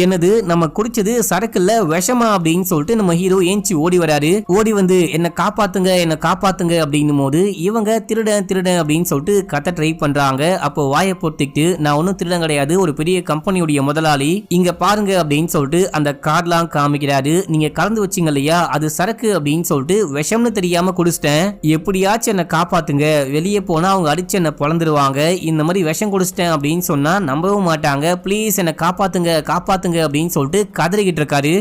எனது நம்ம குடிச்சது சரக்குல விஷமா அப்படின்னு சொல்லிட்டு நம்ம ஹீரோ ஏஞ்சி ஓடி வராரு. ஓடி வந்து என்ன காப்பாத்துங்க என்ன காப்பாத்துங்க அப்படின்னும் போது இவங்க திருடன் திருடன் அப்படின்னு சொல்லிட்டு கத்த ட்ரை பண்றாங்க. அப்போ வாயை பொறுத்திட்டு நான் ஒன்னும் திருடன் கிடையாது, ஒரு பெரிய கம்பெனியுடைய முதலாளி, இங்க பாருங்க அப்படின்னு சொல்லிட்டு அந்த கார்ட்லாம் காமிக்கிறாரு. நீங்க கலந்து வச்சீங்க இல்லையா, அது சரக்கு அப்படின்னு சொல்லிட்டு விஷம்னு தெரியாம குடிச்சிட்டேன், எப்படியாச்சும் என்ன காப்பாத்துங்க, வெளியே போனா அவங்க அடிச்சு என்ன பொழந்துருவாங்க, இந்த மாதிரி விஷம் குடிச்சிட்டேன் அப்படின்னு சொன்னா நம்பவும் மாட்டாங்க, ப்ளீஸ் என்ன காப்பாத்துங்க காப்பாத்துங்க அப்படின்னு சொல்லிட்டு கதறிக்கிட்டு இருக்காரு.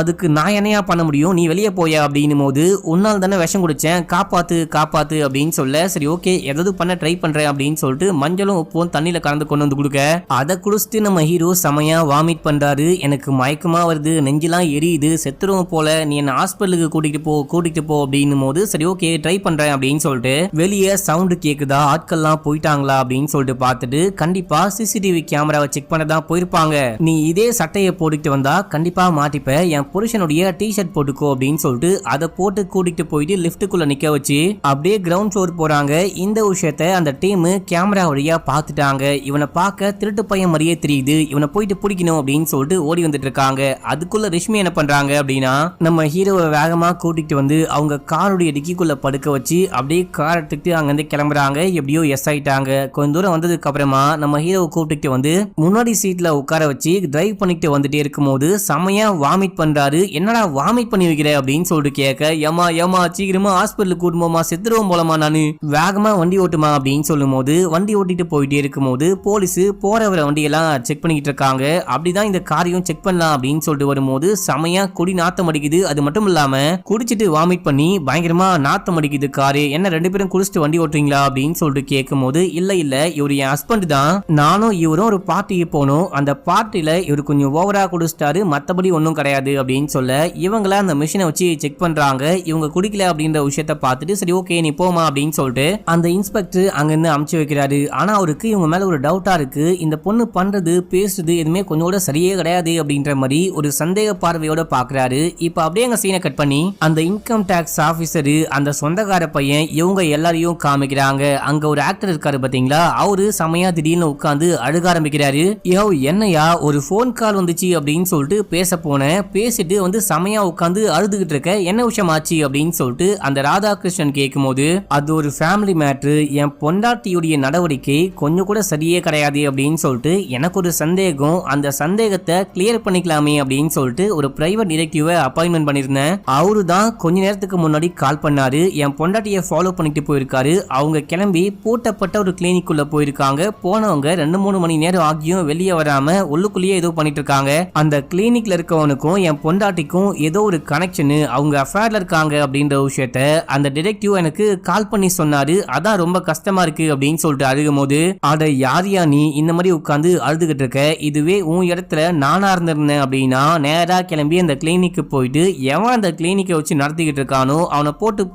அதுக்கு நான் என்னையா பண்ண முடியும், நீ வெளியே போயா அப்படின்னும் போது உன்னால் தானே விஷம் குடிச்சேன், காப்பாத்து காப்பாத்து அப்படின்னு சொல்ல, சரி ஓகே ஏதாவது பண்ண ட்ரை பண்றேன் அப்படின்னு சொல்லிட்டு மஞ்சளும் உப்பும் தண்ணியில கலந்து கொண்டு வந்து கொடுக்க, அதை குடிச்சிட்டு நம்ம ஹீரோ செமையா வாமிட் பண்றாரு. எனக்கு மயக்கமா வருது, நெஞ்செல்லாம் எரியுது, செத்துருவோம் போல, நீ என்ன ஹாஸ்பிட்டலுக்கு கூட்டிட்டு போ அப்படின்னும் போது சரி ஓகே ட்ரை பண்றேன் அப்படின்னு சொல்லிட்டு வெளியே சவுண்ட் கேக்குதா, ஆட்கள்லாம் போயிட்டாங்களா அப்படின்னு சொல்லிட்டு பார்த்துட்டு கண்டிப்பா சிசிடிவி கேமராவை செக் பண்ணதான் போயிருப்பாங்க, நீ இதே சட்டையை போட்டுக்கிட்டு வந்தா கண்டிப்பா மாட்டிப்ப, என் புருஷனுடைய டிஷர்ட் போட்டுக்கோ அப்படின்னு சொல்லிட்டு அதை போட்டு கூட்டிட்டு போயிட்டு லிப்டுக்குள்ள நிக்க வச்சு அப்படியே கிரவுண்ட் ஃப்ளோர் போறாங்க. இந்த விஷயத்த அந்த டீம் கேமரா வழியா பாத்துட்டாங்க. இவனை பார்க்க திருட்டு பையன் மாதிரியே தெரியுது, இவனை போயிட்டு பிடிக்கணும் அப்படின்னு சொல்லிட்டு ஓடி வந்துட்டு இருக்காங்க. அதுக்குள்ள ரிஷ்மி என்ன பண்றாங்க அப்படின்னா நம்ம ஹீரோவை வேகமா கூட்டிட்டு வந்து அவங்க காருடைய டிக்கிக்குள்ள படுக்க வச்சு அப்படியே கார் எடுத்துக்கிட்டு அங்கிருந்து கிளம்புறாங்க. எப்படியோ எஸ் ஆயிட்டாங்க. கொஞ்ச தூரம் வந்ததுக்கு அப்புறமா நம்ம ஹீரோவை கூப்பிட்டு வந்து முன்னாடி சீட்ல உட்கார வச்சு டிரைவ் பண்ணிட்டு வந்துட்டே இருக்கும் போது செமையா வாமிட் பண்றாரு. என்னடா வாமிட் பண்ணி வைக்கிற அப்படின்னு சொல்லிட்டு கேட்க, ஏமா ஏமா சீக்கிரமா ஹாஸ்பிட்டலுக்கு கூட்டுமா, செத்துருவோம் போலமா, நானு வேகமா வண்டி ஓட்டுமா அப்படின்னு சொல்லும் போது வண்டி ஓட்டிட்டு போயிட்டே இருக்கும் போது போலீஸ் போற வர வண்டியெல்லாம் செக் பண்ணிக்கிட்டு இருக்காங்க. அப்படிதான் இந்த காரையும் செக் பண்ணலாம் அப்படின்னு சொல்லிட்டு வரும்போது செமையா குடி நாத்தம் அடிக்குது. அது மட்டும் இல்லாம குடிச்சிட்டு வாமிட் பண்ணி பயங்கரமா நாத்தம் அடிக்குது காரு. என்ன 2 பேரும் குடிச்சிட்டு வண்டி ஓட்டுறீங்களா அப்படின்னு சொல்லிட்டு கேட்கும் போது இல்ல இல்ல இவரு என் ஹஸ்பண்ட் தான், நானும் இவரும் ஒரு பார்ட்டிக்கு போனோம், அந்த பார்ட்டில இவரு கொஞ்சம் ஓவரா குடிச்சிட்டாரு, மத்தபடி ஒன்னும் கிடையாது அப்படின்னு சொல்ல இவங்கள அந்த மிஷினை வச்சு செக் பண்றாங்க. இவங்க குடிக்கல அப்படின்ற விஷயத்த பார்த்துட்டு சரி ஓகே நீ போமா அப்படின்னு சொல்லிட்டு அந்த இன்ஸ்பெக்டர் அங்கிருந்து அமுச்சு வைக்கிறாரு. ஆனா அவருக்கு இவங்க மேல ஒரு டவுட்டா இருக்கு, இந்த பொண்ணு பண்றது பேசுறது எதுவுமே கொஞ்சம் கூட சரியே கிடையாது அப்படின்ற மாதிரி ஒரு சந்தேக பார்வையோட பாக்குறாரு. இப்ப அப்படியே எங்க சீனை கட் பண்ணி அந்த இன்கம் டாக்ஸ் ஆபீசரு அந்த சொந்தக்கார பையன் இவங்க எல்லாரையும் காமிக்கிறாங்க. அங்க ஒரு ஆக்டர் இருக்காரு பாத்தீங்களா, அவரு செமையா திடீர்னு உட்கார்ந்து அழுக ஆரம்பிக்கிறாரு. என்னையா ஒரு போன் கால் வந்துச்சு அப்படின்னு சொல்லிட்டு பேச போனேன், பேசிட்டு வந்து செமையா உட்கார்ந்து அழுதுகிட்டு இருக்க, என்ன விஷயம் ஆச்சு அப்படின்னு சொல்லிட்டு அந்த ராதாகிருஷ்ணன் கேட்கும் போது அது ஒரு ஃபேமிலி மேட்ரு, என் பொண்டாட்டியுடைய நடவடிக்கை கொஞ்சம் கூட சரியே கிடையாது அப்படின்னு சொல்லிட்டு எனக்கு ஒரு சந்தேகம், அந்த சந்தேகத்தை கிளியர் பண்ணிக்கலாமே அப்படின்னு சொல்லிட்டு ஒரு பிரைவேட் டிடெக்டிவ் அப்பாயின்மெண்ட் பண்ணிருந்தேன், அவரு தான் கொஞ்ச நேரத்துக்கு முன்னாடி கால் பண்ணாரு, என் பொண்டாட்டியை ஃபாலோ பண்ணிட்டு போயிருக்காரு, அவங்க கிளம்பி பூட்டப்பட்ட ஒரு கிளினிக் உள்ள போயிருக்காங்க, போனவங்க 2-3 மணி நேரம் ஆகியும் வெளியே வராம உள்ளுக்குள்ளேயே ஏதோ பண்ணிட்டு இருக்காங்க, அந்த கிளினிக்ல இருக்கவனுக்கும் என் பொண்டாட்டிக்கும் ஏதோ ஒரு கனெக்ஷன், அவங்க அஃபேர்ல இருக்காங்க அப்படின்ற விஷயத்த அந்த டிடெக்டிவ் எனக்கு கால் பண்ணி சொன்னாரு. அதான் ரொம்ப கஷ்டமா இருக்கு அப்படின்னு சொல்லிட்டு அழுகும் போது, அட யாரியா நீ இந்த மாதிரி உட்காந்து அழுதுகிட்டு இருக்க, இதுவே உன் இடத்துல நானா இருந்திருந்தேன் அப்படின்னா நேரா கிளம்பி அந்த கிளினிக்கு போயிட்டு எவன் அந்த கிளினிக்கை வச்சு நடத்திக்கிட்டு இருக்கானோ அவனை போட்டு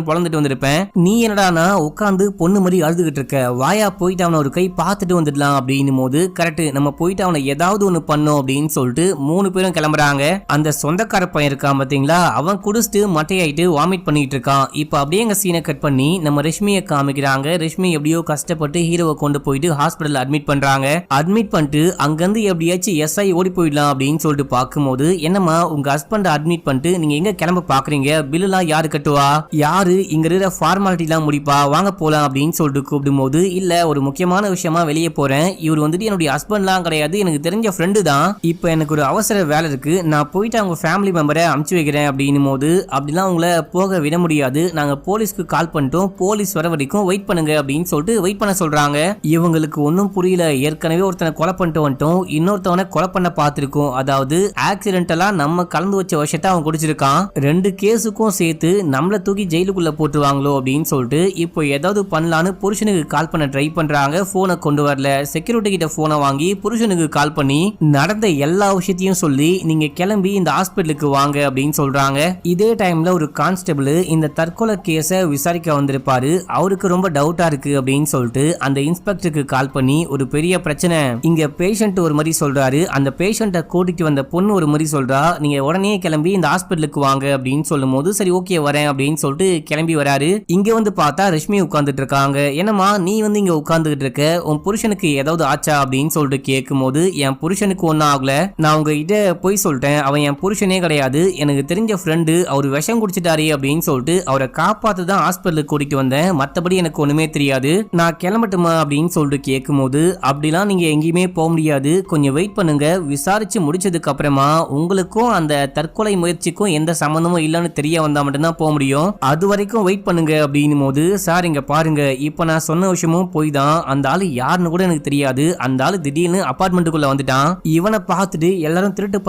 பொழந்துட்டு வந்திருப்பேன். நீ என்னடானா உட்காந்து பொண்ணு மாதிரி அழுதுகிட்டு இருக்க, வாயா போயிட்டு அவனை ஒரு கை பார்த்துட்டு வந்துடலாம் அப்படின்னும் போது, கரெக்ட் நம்ம போயிட்டு அவனை ஏதாவது ஒண்ணு பண்ணோம் அப்படின்னு சொல்லிட்டு 3 பேரும் கிளம்புறாங்க. அந்த சொந்தக்கார பையன் இருக்கான் பாத்தீங்களா, அவன் குடிச்சிட்டு மட்டையாயிட்டு வாமிட் பண்ணிட்டு இருக்கான். இப்ப அப்படியே எங்க சீனை கட் பண்ணி நம்ம ரஷ்மியை காமிக்கிறாங்க. ரஷ்மி எப்படியோ கஷ்டப்பட்டு ஹீரோவை கொண்டு போயிட்டு ஹாஸ்பிட்டல் அட்மிட் பண்றாங்க. அட்மிட் பண்ணிட்டு அங்கிருந்து எப்படியாச்சும் எஸ்ஐ ஓடி போயிடலாம் அப்படின்னு சொல்லிட்டு பார்க்கும்போது, என்னம்மா உங்க ஹஸ்பண்ட் அட்மிட் பண்ணிட்டு நீங்க எங்க கிளம்ப பாக்குறீங்க, பில்லுலாம் யாரு கட்டுவா, யாரு இங்க இருக்கிற ஃபார்மாலிட்டி எல்லாம் முடிப்பா, வாங்க போலாம் அப்படின்னு சொல்லிட்டு கூப்பிடும் போது, இல்ல ஒரு முக்கியமான விஷயமா வெளியே போறேன், இவர் வந்துட்டு என்னுடைய ஹஸ்பண்ட்லாம் கிடையாது, எனக்கு தெரிஞ்ச ஃப்ரெண்டு தான், இப்ப எனக்கு ஒரு அவசர வேலை இருக்கு, நான் போயிட்டு அவங்க ஃபேமிலி மெம்பரை அமுச்சு வைக்கிறேன் அப்படின்னும் போது, அப்படிலாம் உங்களை போக விட முடியாது, நாங்க போலீஸ்க்கு கால் பண்ணிட்டோம், போலீஸ் வர வரைக்கும் வெயிட் பண்ணுங்க அப்படின்னு சொல்லிட்டு வெயிட் பண்ண சொல்றாங்க. இவங்களுக்கு ஒன்னும் புரியல. ஏற்கனவே ஒருத்தனை கொலை பண்ணிட்டு வந்துட்டோம், இன்னொருத்தவனை கொலை பண்ண பார்த்திருக்கோம், அதாவது ஆக்சிடென்டலா நம்ம கலந்து வச்ச விஷயத்த அவன் குடிச்சிருக்கான், 2 கேஸுக்கும் சேர்த்து நம்மள தூக்கி ஜெயிலுக்குள்ள போட்டுருவாங்களோ அப்படின்னு சொல்லிட்டு இப்போ ஏதாவது பண்ணலான்னு புருஷனுக்கு கால் பண்ண ட்ரை பண்றாங்க. போனை கொண்டு வரல. செக்யூரிட்டி கிட்ட போனை வாங்கி புருஷனுக்கு கால் பண்ணி நடந்த எல்லா விஷயத்தையும் சொல்லி நீங்க கிளம்பி இந்த ஹாஸ்பிட்டலுக்கு வாங்க அப்படின்னு சொல்றாங்க. இதே டைம்ல ஒரு கான்ஸ்டபிள் இந்த தற்கொலை கேஸ விசாரிக்க வந்திருப்பாரு. அவருக்கு ரொம்ப டவுட்டா இருக்கு அப்படின்னு சொல்லிட்டு அந்த இன்ஸ்பெக்டருக்கு கால் பண்ணி, ஒரு பெரிய பிரச்சனை இங்க, பேஷண்ட் ஒரு மாதிரி சொல்றாரு, அந்த பேஷண்ட்டை கூட்டிட்டு வந்த பொண்ணு ஒரு மாதிரி சொல்றா, நீங்க உடனே கிளம்பி இந்த ஹாஸ்பிட்டலுக்கு வாங்க அப்படின்னு சொல்லும் போது, சரி ஓகே வரேன் அப்படின்னு சொல்லிட்டு கிளம்பி வராரு. இங்க வந்து பார்த்தா ரஷ்மி உட்கார்ந்துட்டு இருக்காங்க. என்னமா நீ வந்து இங்க உட்கார்ந்துகிட்டு இருக்க, உன் புருஷனுக்கு ஏதாவது ஆச்சா அப்படின்னு சொல்லிட்டு கேட்கும் போது, என் புருஷனுக்கு ஒன்னும் ஆகல, நான் உங்ககிட்ட போய் சொல்லிட்டேன், அவன் என் புருஷனே கிடையாது, எனக்கு தெரிஞ்ச ஃப்ரெண்டு, அவர் விஷம் குடிச்சிட்டாரு அப்படின்னு சொல்லிட்டு அவரை காப்பாத்து தான் ஹாஸ்பிட்டலுக்கு கூட்டிட்டு வந்தேன், மத்தபடி எனக்கு ஒண்ணுமே தெரியாது, நான் கிளம்பட்டுமா அப்படின்னு சொல்லிட்டு கேட்கும் போது, அப்படிலாம் நீங்க எங்கேயுமே போக முடியாது, கொஞ்சம் வெயிட் பண்ணுங்க, விசாரிச்சு முடிச்சதுக்கு அப்புறமா உங்களுக்கும் அந்த தற்கொலை முயற்சிக்கும் எந்த சம்பந்தமும் இல்லைன்னு தெரிய வந்தா மட்டும்தான் போக முடியும், அது வரைக்கும் வெயிட் பண்ணுங்க அப்படின்னும் போது, சார் இங்க பாருங்க, இப்ப நான் சொன்ன விஷயமும் போய் தான், அந்த ஆளு யாருன்னு கூட எனக்கு தெரியாது, அந்த ஆளு திடீர்னு அபார்ட்மெண்ட்டுக்குள்ள வந்துட்டான், இவனை பார்த்துட்டு எல்லாரும் திருட்டு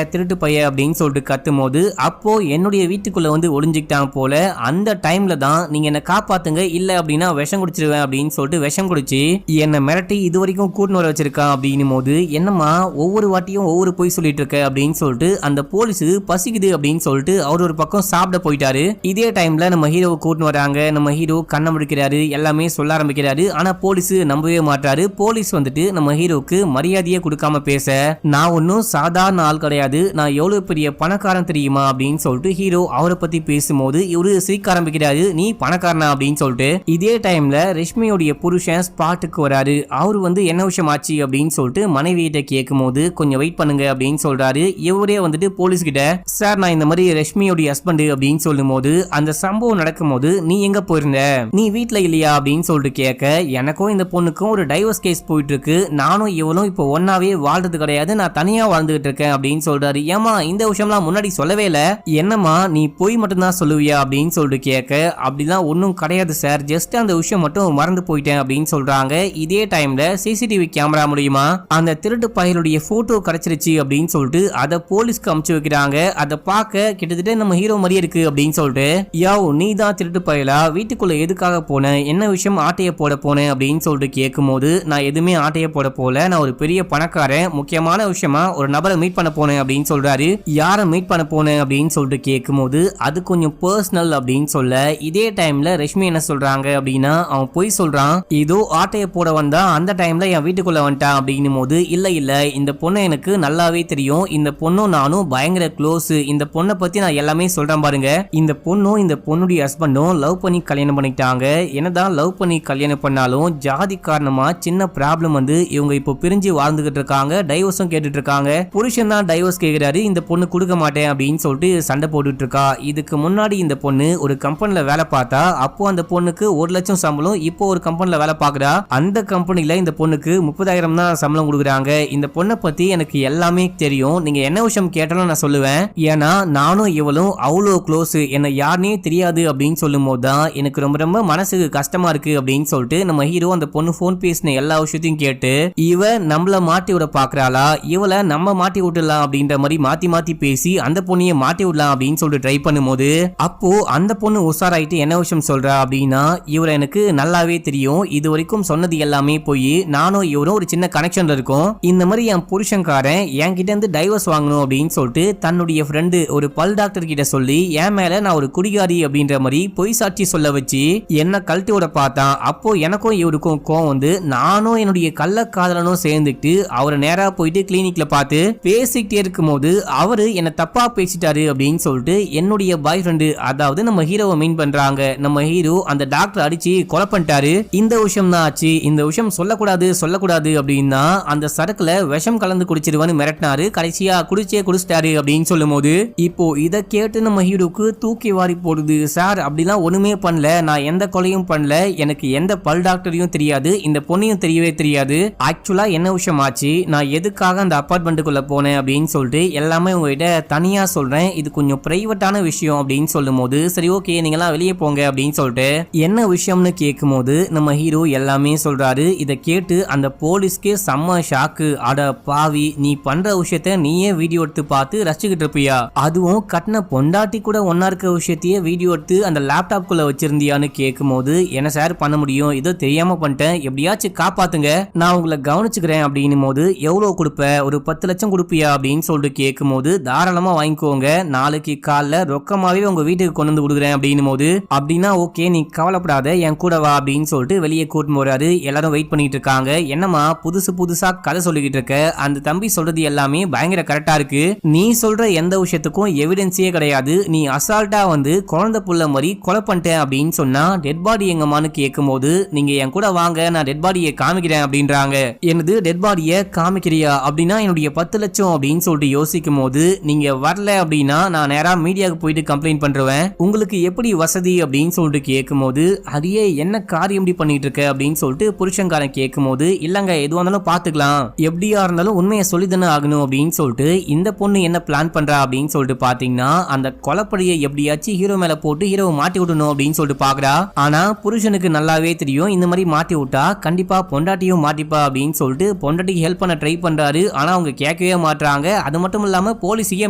பைய அப்படின்னு சொல்லிட்டு கத்தும் போது, அப்போ என்னுடைய வீட்டுக்குள்ள வந்து ஒளிஞ்சுக்கிட்டான் போல, அந்த டைம்ல தான் நீங்க என்ன காப்பாத்துங்க, இல்ல அப்படின்னா விஷம் குடிச்சிருவேன் அப்படின்னு சொல்லிட்டு விஷம் குடிச்சு என்ன மிரட்டி இது வரைக்கும் கூட்டின்னு வர வச்சிருக்கான் அப்படின்னும் போது, என்னம்மா ஒவ்வொரு வாட்டியும் ஒவ்வொரு போய் சொல்லிட்டு இருக்க அப்படின்னு சொல்லிட்டு அந்த போலீஸ் பசிக்குது அப்படின்னு சொல்லிட்டு அவர் ஒரு பக்கம் சாப்பிட போயிட்டாரு. இதே டைம்ல நம்ம ஹீரோவை கூட்டின்னு வராங்க. நம்ம ஹீரோ கண்ணை முடிக்கிறாரு, எல்லாமே சொல்ல ஆரம்பிக்கிறாரு. ஆனா போலீஸ் நம்பவே மாட்டாரு. போலீஸ் வந்துட்டு நம்ம ஹீரோக்கு மரியாதையே கொடுக்காம பேச, நான் ஒன்னும் சாதாரண ஆள் கிடையாது, நான் எவ்வளவு பெரிய பணக்காரன் தெரியுமா அப்படின்னு சொல்லிட்டு ஹீரோ அவரை பத்தி பேசும்போது இவரு சிரிக்க ஆரம்பிக்கிறாரு, நீ பணக்காரனா அப்படின்னு சொல்லிட்டு. இதே டைம்ல ரஷ்மியோடைய புருஷன் ஸ்பாட்டுக்கு வராரு. அவரு வந்து என்ன விஷயம் ஆச்சு அப்படின்னு சொல்லிட்டு மனைவியிட்ட கேட்கும் போது, கொஞ்சம் வெயிட் பண்ணுங்க அப்படின்னு சொல்றாரு. இவரே வந்துட்டு போலீஸ் கிட்ட, சார் நான் இந்த மாதிரி ரஷ்மியோடைய ஹஸ்பண்ட் அப்படின்னு சொல்லும் போது, அந்த சம்பவம் நடக்கும் போது நீ எங்க போயிருந்த, நீ வீட்டுல இல்லையா அப்படின்னு சொல்லிட்டு கேட்க, எனக்கும் இந்த பொண்ணுக்கும் ஒரு டைவர்ஸ் கேஸ் போயிட்டு இருக்கு, நானும் இவனும் இப்போ ஒன்னாவே வாழ்றது கிடையாது, நான் தனியா வாழ்ந்துகிட்டு இருக்கேன் அப்படின்னு சொல்றாரு. ஏமா இந்த விஷயம்லாம் முன்னாடி சொல்லவே இல்ல, என்னமா நீ போய் மட்டும் தான் சொல்லுவியா அப்படின்னு சொல்லிட்டு கேட்க, அப்படிலாம் ஒன்னும் கிடையாது சார், ஜஸ்ட் அந்த விஷயம் மட்டும் மறந்து போயிட்டேன் அப்படின்னு சொல்றாங்க. இதே டைம்ல சிசிடிவி கேமரா மூலமா அந்த திருட்டு பயலுடைய போட்டோ கிடைச்சிருச்சு அப்படின்னு சொல்லிட்டு அதை போலீஸ்க்கு அமுச்சு வைக்கிறாங்க. அதை பார்க்க கிட்டத்தட்ட நம்ம ஹீரோ மாதிரியே இருக்கு அப்படின்னு சொல்லிட்டு, யாவ் நீ தான் திருட்டு பயலா, வீட்டுக்குள்ள எதுக்காக போன, என்ன விஷயம் ஆட்டைய போட போனேன் அப்படின்னு சொல்லிட்டு கேட்கும் போது, நான் எதுவுமே ஆட்டைய போட போல, நான் ஒரு பெரிய பணக்காரன், முக்கியமான விஷயமா ஒரு நபரை மீட் பண்ண போனேன் அப்படின்னு சொல்றாரு. யாரை மீட் பண்ண போனேன் அப்படின்னு சொல்லிட்டு கேட்கும் போது, அது கொஞ்சம் பர்சனல் அப்படின்னு சொல்ல, இதே டைம்ல ரஷ்மி என்ன சொல்றாங்க அப்படின்னா, அவன் போய் சொல்றான், ஏதோ ஆட்டைய போட வந்தா அந்த டைம்ல என் வீட்டுக்குள்ள வந்துட்டான் அப்படின்னும் போது, இல்ல இந்த பொண்ணை எனக்கு நல்லாவே தெரியும், இந்த பொண்ணும் நானும் பயங்கர க்ளோஸ், இந்த பொண்ணை பத்தி நான் எல்லாமே சொல்றேன் பாருங்க, இந்த பொண்ணும் இந்த பொண்ணுடைய ஹஸ்பண்டும் லவ் பண்ணி கல்யாணம் பண்ணிட்டாங்க, என்னதான் லவ் பண்ணி கல்யாணம் பண்ணாலும் ஜாதி காரணமா சின்ன ப்ராப்ளம் வந்து இவங்க இப்போ பிரிஞ்சு வாழ்ந்துகிட்டு இருக்காங்க, டைவர்ஸும் கேட்டுட்டு இருக்காங்க, புருஷன் தான் டைவர்ஸ் கேக்குறாரு, இந்த பொண்ணு கொடுக்க மாட்டேன் அப்படின்னு சொல்லிட்டு சண்டை போட்டுட்டு இருக்கா. இதுக்கு முன்னாடி இந்த பொண்ணு ஒரு கம்பெனில வேலை பார்த்தா, அப்போ அந்த பொண்ணுக்கு 1 லட்சம் சம்பளம், இப்போ ஒரு கம்பெனில வேலை பார்க்கறா, அந்த கம்பெனில இந்த பொண்ணுக்கு 30,000 தான் சம்பளம் கொடுக்குறாங்க. இந்த பொண்ணை பத்தி எனக்கு எல்லாமே தெரியும், நீங்க என்ன விஷயம் கேட்டாலும் நான் சொல்லுவேன், ஏன்னா நானும் இவளும் அவ்வளோ க்ளோஸ், என்ன யாருனே தெரியாது அப்படின்னு சொல்லும் போதுதான் எனக்கு ரொம்ப ரொம்ப மனசுக்கு கஷ்டமா இருக்கு அப்படின்னு சொல்லிட்டு நம்ம ஹீரோ அந்த பொண்ணு போன் பேசின எல்லா விஷயத்தையும் கேட்டு, இவ நம்மள மாட்டி விட பாக்குறாளா, இவளை நம்ம மாட்டி விட்டுலாம் அப்படின்ற மாதிரி மாத்தி மாத்தி பேசி அந்த பொண்ணையே மாட்டி விடலாம் அப்படின்னு சொல்லிட்டு ட்ரை பண்ணும்போது அப்போ அந்த பொண்ணு உஷாராயிட்டு என்ன விஷயம் சொல்றா அப்படின்னா, இவரை எனக்கு நல்லாவே தெரியும், இது வரைக்கும் சொன்னது எல்லாமே போய் நானும் இவரும் ஒரு சின்ன கனெக்ஷன்ல இருக்கோம், இந்த மாதிரி என் புருஷன்காரன் என்கிட்ட இருந்து டைவர்ஸ் வாங்கணும் அப்படின்னு சொல்லிட்டு தன்னுடைய ஃப்ரெண்டு ஒரு பல் டாக்டர் கிட்ட சொல்லி என் மேல நான் ஒரு குடிகாரி அப்படின்ற மாதிரி பொய் சாட்சி சொல்ல வச்சு என்ன கழட்டி விட பார்த்தான். அப்போ எனக்கும் இவருக்கும் கோவம் வந்து நானும் என்னுடைய கள்ளக்காதலனும் சேர்ந்துட்டு அவரை நேரா போயிட்டு கிளினிக்ல பார்த்து பேசிக்கிட்டே இருக்கும் போது அவரு என்ன தப்பா பேசிட்டாரு அப்படின்னு சொல்லிட்டு என்னுடைய பாய் ஃப்ரெண்டு, அதாவது நம்ம ஹீரோவை மீன் பண்றாங்க, நம்ம ஹீரோ அந்த டாக்டர் அடிச்சு கொலை பண்ணிட்டாரு, இந்த விஷயம் தான் ஆச்சு, இந்த விஷயம் சொல்லக்கூடாது அப்படின்னா அந்த சரக்குல விஷம் கலந்து குடிச்சிருவான்னு மிரட்டினாரு, கடைசியா குடிச்சிட்டாரு அப்படின்னு சொல்லும் போது இப்போ இதை கேட்டு நம்ம ஹீரோக்கு தூக்கி வாரி போடுது. சார் அப்படிலாம் ஒண்ணுமே பண்ணல, நான் எந்த கொலையும் பண்ணல, எனக்கு எந்த பல் டாக்டரையும் தெரியாது, இந்த பொண்ணையும் தெரியவே தெரியாது, ஆக்சுவலா என்ன விஷயம் ஆச்சு, நான் எதுக்காக அந்த அபார்ட்மெண்ட்டுக்குள்ள போனேன் அப்படின்னு சொல்லிட்டு எல்லாமே உங்ககிட்ட தனியா சொல்றேன், இது கொஞ்சம் பிரைவேட்டான விஷயம் அப்படின்னு சொல்லும் போது சரி ஓகே நீங்களாம் வெளியே போங்க அப்படின்னு சொல்லிட்டு என்ன விஷயம்னு கேட்கும் போது நம்ம ஹீரோ எல்லாமே சொல்றாரு. இதை கேட்டு அந்த போலீஸ்க்கே செம்ம ஷாக்கு, அட பாவி நீ பண்ற விஷயத்த நீயே வீடியோ எடுத்து பார்த்து ரசிச்சுக்கிட்டு இருப்பியா, அதுவும் கட்டின பொண்டாட்டி கூட ஒன்னா இருக்க விஷயத்தையே வீடியோ எடுத்து அந்த லேப்டாப் குள்ள வச்சிருந்தியான்னு கேட்கும் போது என்ன சார் பண்ண முடியும், ஏதோ தெரியாம பண்ணிட்டேன், எப்படியாச்சும் காப்பாத்துங்க, நான் உங்களை கவனிச்சுக்கிறேன் அப்படின்னும் போது எவ்வளவு கொடுப்ப, ஒரு 10 லட்சம் கொடுப்பியா அப்படின்னு சொல்லிட்டு கேட்கும் போது தாராளமா வாங்கிக்கோங்க, நாளைக்கு காலைல ரொக்கமாவே உங்க வீட்டுக்கு கொண்டு வந்து விடுகிறேன் அப்படின்னும் போது அப்படின்னா ஓகே நீ கவலைப்படாத என் கூட வா அப்படின்னு சொல்லிட்டு வெளியே கூட்டு போறாரு. எல்லாரும் வெயிட் பண்ணிட்டு இருக்காங்க. என்னமா புதுசா கதை சொல்லிக்கிட்டு இருக்க, அந்த தம்பி சொல்றது எல்லாமே பயங்கர கரெக்டா இருக்கு, நீ சொல்ற எந்த விஷயத்துக்கும் எவிடன்ஸே கிடையாது, நீ அசால்ட்டா வந்து குழந்தை புள்ள மாதிரி கொலை பண்ணிட்டேன் அப்படின்னு சொன்னா டெட் பாடி எங்கம்மான்னு கேட்கும் போது நீங்க என் கூட வாங்க நான் டெட் பாடியை காமிக்கிறேன் அப்படின்றாங்க. என்னது டெட் பாடியை காமிக்கிறியா அப்படின்னா என்னுடைய 10 லட்சம் அப்படின்னு சொல்லிட்டு யோசிக்கும் போது நீங்க வரல அப்படின்னா நான் நேரா மீடியாவுக்கு போயிட்டு கம்ப்ளைண்ட் பண்றேன், உங்களுக்கு எப்படி வசதி அப்படின்னு சொல்லிட்டு கேட்கும் போது அதையே என்ன காரியம் இப்படி பண்ணிட்டு இருக்க அப்படின்னு சொல்லிட்டு புருஷன்காரன் கேட்கும் போது இல்லங்க எதுவா இருந்தாலும் பாத்துக்கலாம், எப்படியா இருந்தாலும் உண்மையை சொல்லிதானே ஆகணும் அப்படின்னு சொல்லிட்டு இந்த பொண்ணு என்ன பிளான் பண்றா அப்படின்னு சொல்லிட்டு பாத்தீங்கன்னா அந்த கொலைப்படியை எப்படியாச்சும் ஹீரோ மேல போட்டு ஹீரோவை மாட்டி விடணும் அப்படின்னு சொல்லிட்டு பாக்குறா. ஆனா புருஷனுக்கு நல்லாவே தெரியும் இந்த மாதிரி மாட்டி விட்டா கண்டிப்பா பொண்டாட்டியும் மாட்டிப்பா அப்படின்னு சொல்லிட்டு பொண்டாட்டிக்கு ஹெல்ப் பண்ண ட்ரை பண்றாரு. ஆனா அவங்க கேட்கவே மாட்டாங்க. அது மட்டும் இல்லாம போலீஸையே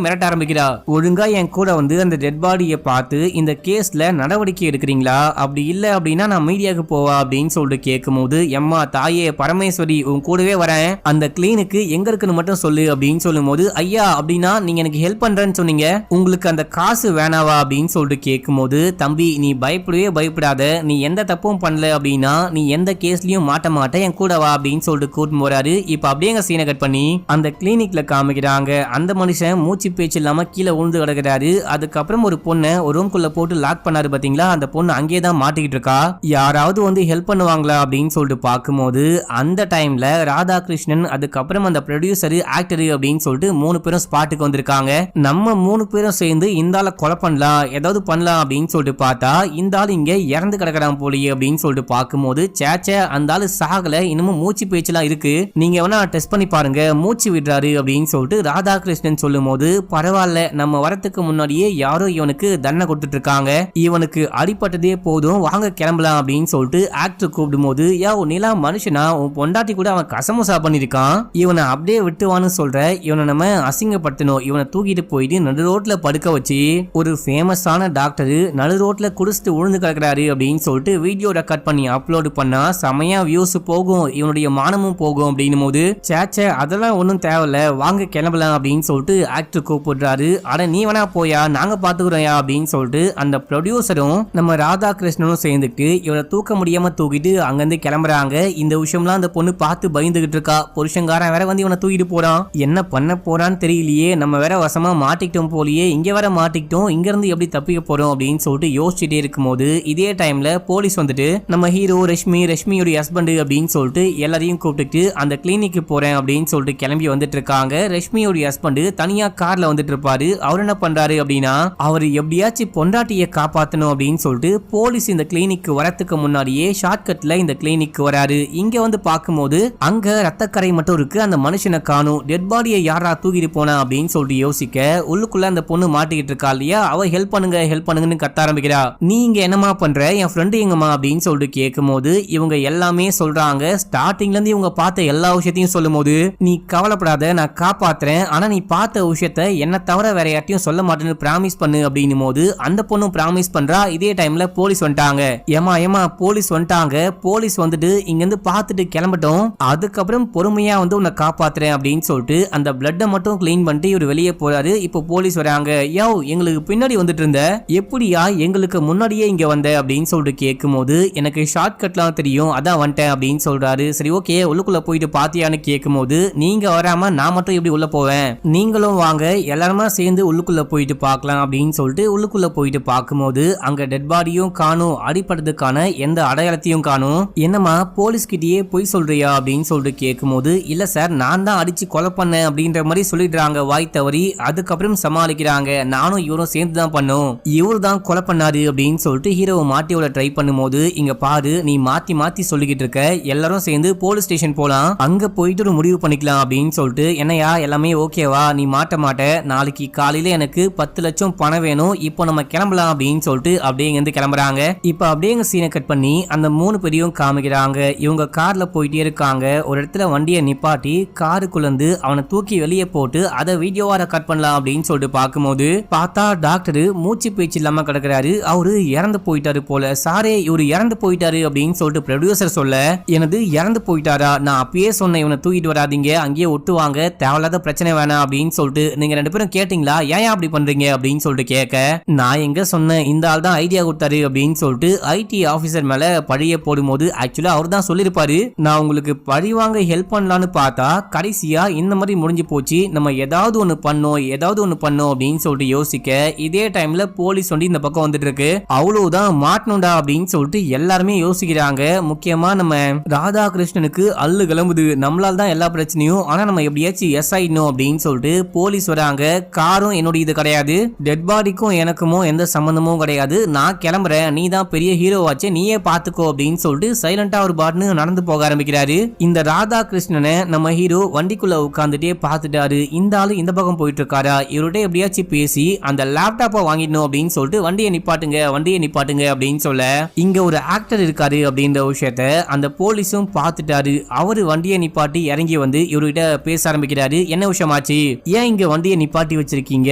மிரட்ட ஆரம்பிக்கிறா, ஒழுங்கா என் கூட வந்து அந்த டெட் பாடியை பார்த்து இந்த கேஸ்ல நடவடிக்கை எடுக்கிறீங்களா, அப்படி இல்ல அப்படின்னா நான் மீடியாவுக்கு போவா அப்படின்னு சொல்லிட்டு கேட்கும் போது எம்மா தாயே பரமேஸ்வரி உன் கூடவே வரேன், அந்த கிளீனுக்கு எங்க இருக்குன்னு மட்டும் சொல்லு அப்படின்னு சொல்லும் போது ஐயா அப்படின்னா நீங்க எனக்கு ஹெல்ப் பண்றேன்னு சொன்னீங்க, உங்களுக்கு அந்த காசு வேணாவா அப்படின்னு சொல்லிட்டு கேட்கும் போது தம்பி நீ பயப்படாத, நீ எந்த தப்பும் பண்ணல அப்படின்னா நீ எந்த கேஸ்லயும் மாட்ட மாட்ட, என் கூட வா அப்படின்னு சொல்லிட்டு கூட்டு போறாரு. இப்ப அப்படியே சீனை கட் பண்ணி அந்த கிளினிக்ல காமிக்கிறாங்க. அந்த மனுஷன் மூச்சு பேச்சு இல்லாம கீழே உழுந்து கிடக்குறாரு. அதுக்கப்புறம் ஒரு பொண்ணை ஒரு ரூம்குள்ள போட்டு லாக் பண்ணாரு பாத்தீங்களா, அந்த பொண்ணு அங்கேயே தான் மாட்டிக்கிட்டு இருக்கா, யாராவது வந்து ஹெல்ப் பண்ணுவாங்களா அப்படின்னு சொல்லிட்டு பார்க்கும்போது அந்த டைம்ல ராதாகிருஷ்ணன் அதுக்கப்புறம் அந்த ப்ரொடியூசர் ஆக்டர் அப்படின்னு சொல்லிட்டு 3 பேரும் ஸ்பாட்டுக்கு வந்திருக்காங்க. நம்ம 3 பேரும் சேர்ந்து இந்த ஆளை கொலை பண்ணலாம் ஏதாவது பண்ணலாம் அப்படின்னு சொல்லிட்டு பார்த்தா இந்த ஆள் இங்க இறந்து கிடக்கிறான் போலியே அப்படின்னு சொல்லிட்டு பார்க்கும்போது சேச்ச அந்த ஆளு சாகல, இன்னமும் மூச்சு பேச்செல்லாம் இருக்கு, நீங்க வேணா டெஸ்ட் பண்ணி பாருங்க மூச்சு விடுறாரு அப்படின்னு சொல்லிட்டு ராதாகிருஷ்ணன் சொல்லும் போது பரவாயில்ல நம்ம வரத்துக்கு முன்னாடியே யாரோ இவனுக்கு தண்டனை கொடுத்துட்டு இருக்காங்க, இவனுக்கு அடிப்பட்டதே போதும் வாங்க கிளம்பலாம் அப்படின்னு சொல்லிட்டு ஆக்டர் கூப்பிடும் போது யா நிலா மனுஷனா உன் பொண்டாட்டி கூட அவன் கசமுசா பண்ணிருக்கான், இவனை அப்படியே விட்டுவான்னு சொல்ற, இவனை நம்ம அசிங்கப்படுத்தணும், இவனை தூக்கிட்டு போயிட்டு நடு ரோட்ல படுக்க வச்சு ஒரு ஃபேமஸான டாக்டர் நடு ரோட்ல குடிச்சிட்டு உழுந்து கிடக்குறாரு அப்படின்னு சொல்லிட்டு வீடியோ ரெக்கார்ட் பண்ணி அப்லோடு பண்ணா செமையா வியூஸ் போகும், இவனுடைய மானமும் போகும் அப்படின்னும் போது சேச்ச அதெல்லாம் ஒன்னும் தேவையில்ல வாங்க கிளம்பலாம் அப்படின்னு சொல்லிட்டு ஆக்டர் கூப்பிடுறாரு. அட நீ வேணா போயா நாங்க பாத்துக்கிறோம் அப்படின்னு சொல்லிட்டு அந்த ப்ரொடியூசரும் நம்ம ராதாகிருஷ்ணனும் சேர்ந்துட்டு இவரை தூக்க முடியாம தூக்கிட்டு அங்கிருந்து கிளம்புறாங்க. இந்த விஷயம்லாம் அந்த பொண்ணு பார்த்து பயந்துகிட்டு இருக்கா, புருஷங்காரன் வேற வந்து இவனை தூக்கிட்டு போறான், என்ன பண்ண போறான்னு தெரியலையே, நம்ம வேற வசமா மாட்டிக்கிட்டோம் போலியே, இங்க வேற மாட்டிக்கிட்டோம், இங்க இருந்து எப்படி தப்பிக்க போறோம் அப்படின்னு சொல்லிட்டு யோசிச்சுட்டே இருக்கும் போது இதே டைம்ல போலீஸ் வந்துட்டு நம்ம ஹீரோ ரஷ்மியோட ஹஸ்பண்ட் அப்படின்னு சொல்லிட்டு எல்லாரையும் கூப்பிட்டு அந்த கிளினிக்கு போறேன் அப்படின்னு சொல்லிட்டு கிளம்பி வந்துட்டு இருக்காங்க. ரஷ்மியோட ஹஸ்பண்ட் தனியா கார்ல வந்துட்டு இருப்பாரு. அவர் என்ன பண்றாரு அப்படின்னா அவர் எப்படியாச்சும் பொண்டாட்டியை காப்பாத்தணும் அப்படின்னு சொல்லிட்டு போலீஸ் இந்த கிளினிக்கு வரத்துக்கு முன்னாடியே ஷார்ட்கட்ல இந்த கிளினிக்கு வராரு. இங்க வந்து பார்க்கும்போது அங்க ரத்தக்கரை மட்டும் இருக்கு, அந்த மனுஷனை காணும், டெட் பாடியை யாரா தூக்கிட்டு போனா அப்படின்னு சொல்லிட்டு யோசிக்க உள்ளுக்குள்ள அந்த பொண்ணு மாட்டிக்கிட்டு இருக்கா இல்லையா, அவ ஹெல்ப் பண்ணுங்கன்னு கத்த ஆரம்பிக்கிறா. நீங்க என்னமா பண்ற, என் ஃப்ரெண்டு எங்கம்மா அப்படின்னு சொல்லிட்டு கேட்கும் போது இவங்க எல்லாமே சொல்றாங்க. ஸ்டார்டிங்ல இருந்து இவங்க பார்த்த எல்லா விஷயத்தையும் சொல்லும் போது நீ கவலைப்படாத நான் காப்பாத்துறேன், ஆனா நீ பார்த்த விஷயத்த என்ன தவிர வேற யார்ட்டையும் சொல்ல மாட்டேன்னு பிராமிஸ் பண்ணு அப்படின்னும் போது அந்த பொண்ணும் பிராமிஸ் பண்றா. இதே டைம்ல போலீஸ் வந்துட்டாங்க. ஏமா போலீஸ் வந்துட்டாங்க, போலீஸ் வந்துட்டு இங்க இருந்து பார்த்துட்டு கிளம்பட்டும், அதுக்கப்புறம் பொறுமையா வந்து உன்னை காப்பாத்துறேன் அப்படின்னு சொல்லிட்டு அந்த பிளட்டை மட்டும் கிளீன் பண்ணிட்டு இவர் வெளியே போறாரு. இப்போ போலீஸ் வராங்க. யோ எங்களுக்கு பின்னாடி வந்துட்டு இருந்த, எப்படியா எங்களுக்கு முன்னாடியே இங்க வந்த அப்படின்னு சொல்லிட்டு கேட்கும் போது எனக்கு ஷார்ட் கட்லாம் தெரியும் அதான் வந்துட்டேன் அப்படின்னு சொல்றாரு. சரி ஓகே உள்ளுக்குள்ள போயிட்டு பாத்தியான்னு கேட்கும் போது நீங்க வராம நான் மட்டும் எப்படி உள்ள போவேன், நீங்களும் வாங்க எல்லாருமா சேர்ந்து உள்ளுக்குள்ள போயிட்டு பார்க்கலாம் அப்படின்னு சொல்லிட்டு உள்ளுக்குள்ள போயிட்டு பார்க்கும்போது அங்க டெட் பாடியும் காணும், அடிப்பட்டதுக்கான எந்த அடையாளத்தையும் காணும். என்னமா போலீஸ் கிட்டயே போய் சொல்றியா அப்படின்னு சொல்லிட்டு கேட்கும் போது இல்ல சார் நான் தான் அடிச்சு கொலை பண்ணேன் அப்படின்ற மாதிரி சொல்லிடுறாங்க வாய் தவறி. அதுக்கப்புறம் சமாளிக்கிறாங்க நானும் இவரும் சேர்ந்து தான் பண்ணோம், இவரு தான் கொலை பண்ணாரு அப்படின்னு சொல்லிட்டு ஹீரோவை மாட்டியோட ட்ரை பண்ணும்போது இங்க பாரு நீ மாத்தி மாத்தி சொல்லிக்கிட்டு இருக்க, எல்லாரும் சேர்ந்து போலீஸ் ஸ்டேஷன் போலாம், அங்க போயிட்டு ஒரு முடிவு பண்ணிக்கலாம் அப்படின்னு சொல்லிட்டு. என்னையா எல்லாமே ஓகேவா, நீ மாட்ட நாளைக்கு காலையில எனக்கு 10 லட்சம் பணம் வேணும், இப்போ நம்ம கிளம்பலாம் அப்படின்னு சொல்லிட்டு அப்படியே இருந்து கிளம்புறாங்க. இப்ப அப்படியே சீனை கட் பண்ணி அந்த 3 பேரையும் காமிக்கிறாங்க. இவங்க கார்ல போயிட்டே இருக்காங்க. ஒரு இடத்துல வண்டியை நிப்பாட்டி காருக்குள்ளந்து அவனை தூக்கி வெளியே போட்டு அதை வீடியோவா ரெக்கார்ட் பண்ணலாம் அப்படின்னு சொல்லிட்டு பார்க்கும்போது பார்த்தா டாக்டர் மூச்சு பேச்சு இல்லாம கிடக்குறாரு. அவரு இறந்து போயிட்டாரு போல. சாரே இவரு இறந்து போயிட்டாரு அப்படின்னு சொல்லிட்டு ப்ரொடியூசர் சொல்ல, எனது இறந்து போயிட்டாரா, நான் அப்பயே சொன்னேன் இவனை தூக்கிட்டு வராதீங்க, அங்கேயே ஒட்டுவாங்க, தேவையில்லாத பிரச்சனை வேணாம் அப்படின்னு சொல்லிட்டு. நீங்க 2 பேரும் கேட்டீங்களா ஏன் அப்படி பண்றீங்க அப்படின்னு சொல்லிட்டு கேட்க, நான் எங்க சொன்னேன் இந்த ஆள் தான் ஐடியா கொடுத்தாரு அப்படின்னு சொல்லிட்டு ஐடி ஆபீசர் மேல பழிய போடும்போது ஆக்சுவலா அவர் தான் சொல்லிருப்பாரு நான் உங்களுக்கு பழி வாங்க ஹெல்ப் பண்ணலான்னு பார்த்தா கடைசியா இந்த மாதிரி முடிஞ்சு போச்சு, நம்ம ஏதாவது ஒண்ணு பண்ணோம் அப்படின்னு சொல்லிட்டு யோசிக்க இதே டைம்ல போலீஸ் வந்து இந்த பக்கம் வந்துட்டு இருக்கு. அவ்வளவுதான் மாட்டணும்டா அப்படின்னு சொல்லிட்டு எல்லாருமே யோசிக்கிறாங்க. முக்கியமா நம்ம ராதாகிருஷ்ணனுக்கு அல்லு கிளம்புது, நம்மளால தான் எல்லா பிரச்சனையும், ஆனா நம்ம எப்படியாச்சும் எஸ் ஆயிடணும் அப்படின்னு சொல்லிட்டு போலீஸ் வராங்க. காரும் என்னோட இது கிடையாது, டெட் பாடிக்கும் எனக்குமோ எந்த சம்பந்தமும் கிடையாது, நான் கிளம்புறேன், நீ தான் பெரிய ஹீரோவாச்சே நீயே பாத்துக்கோ அப்படின்னு சொல்லிட்டு சைலண்டா ஒரு பாட்னு நடந்து போக ஆரம்பிக்கிறாரு. இந்த ராதாகிருஷ்ணனை நம்ம ஹீரோ வண்டிக்குள்ள உட்காந்துட்டே பாத்துட்டாரு. இந்த ஆளு இந்த பக்கம் போயிட்டு இருக்காரா, இவருடைய எப்படியாச்சும் பேசி அந்த லேப்டாப்பை வாங்கிடணும் அப்படின்னு சொல்லிட்டு வண்டியை நிப்பாட்டுங்க அப்படின்னு சொல்ல, இங்க ஒரு ஆக்டர் இருக்காரு அப்படின்ற விஷயத்த அந்த போலீஸும் பாத்துட்டாரு. அவரு வண்டியை நிப்பாட்டி இறங்கி வந்து இவர்கிட்ட பேச ஆரம்பிக்கிறாரு. என்ன விஷயமாச்சு, ஏன் இங்க வண்டியை நிப்பாட்டி வச்சிருக்கீங்க,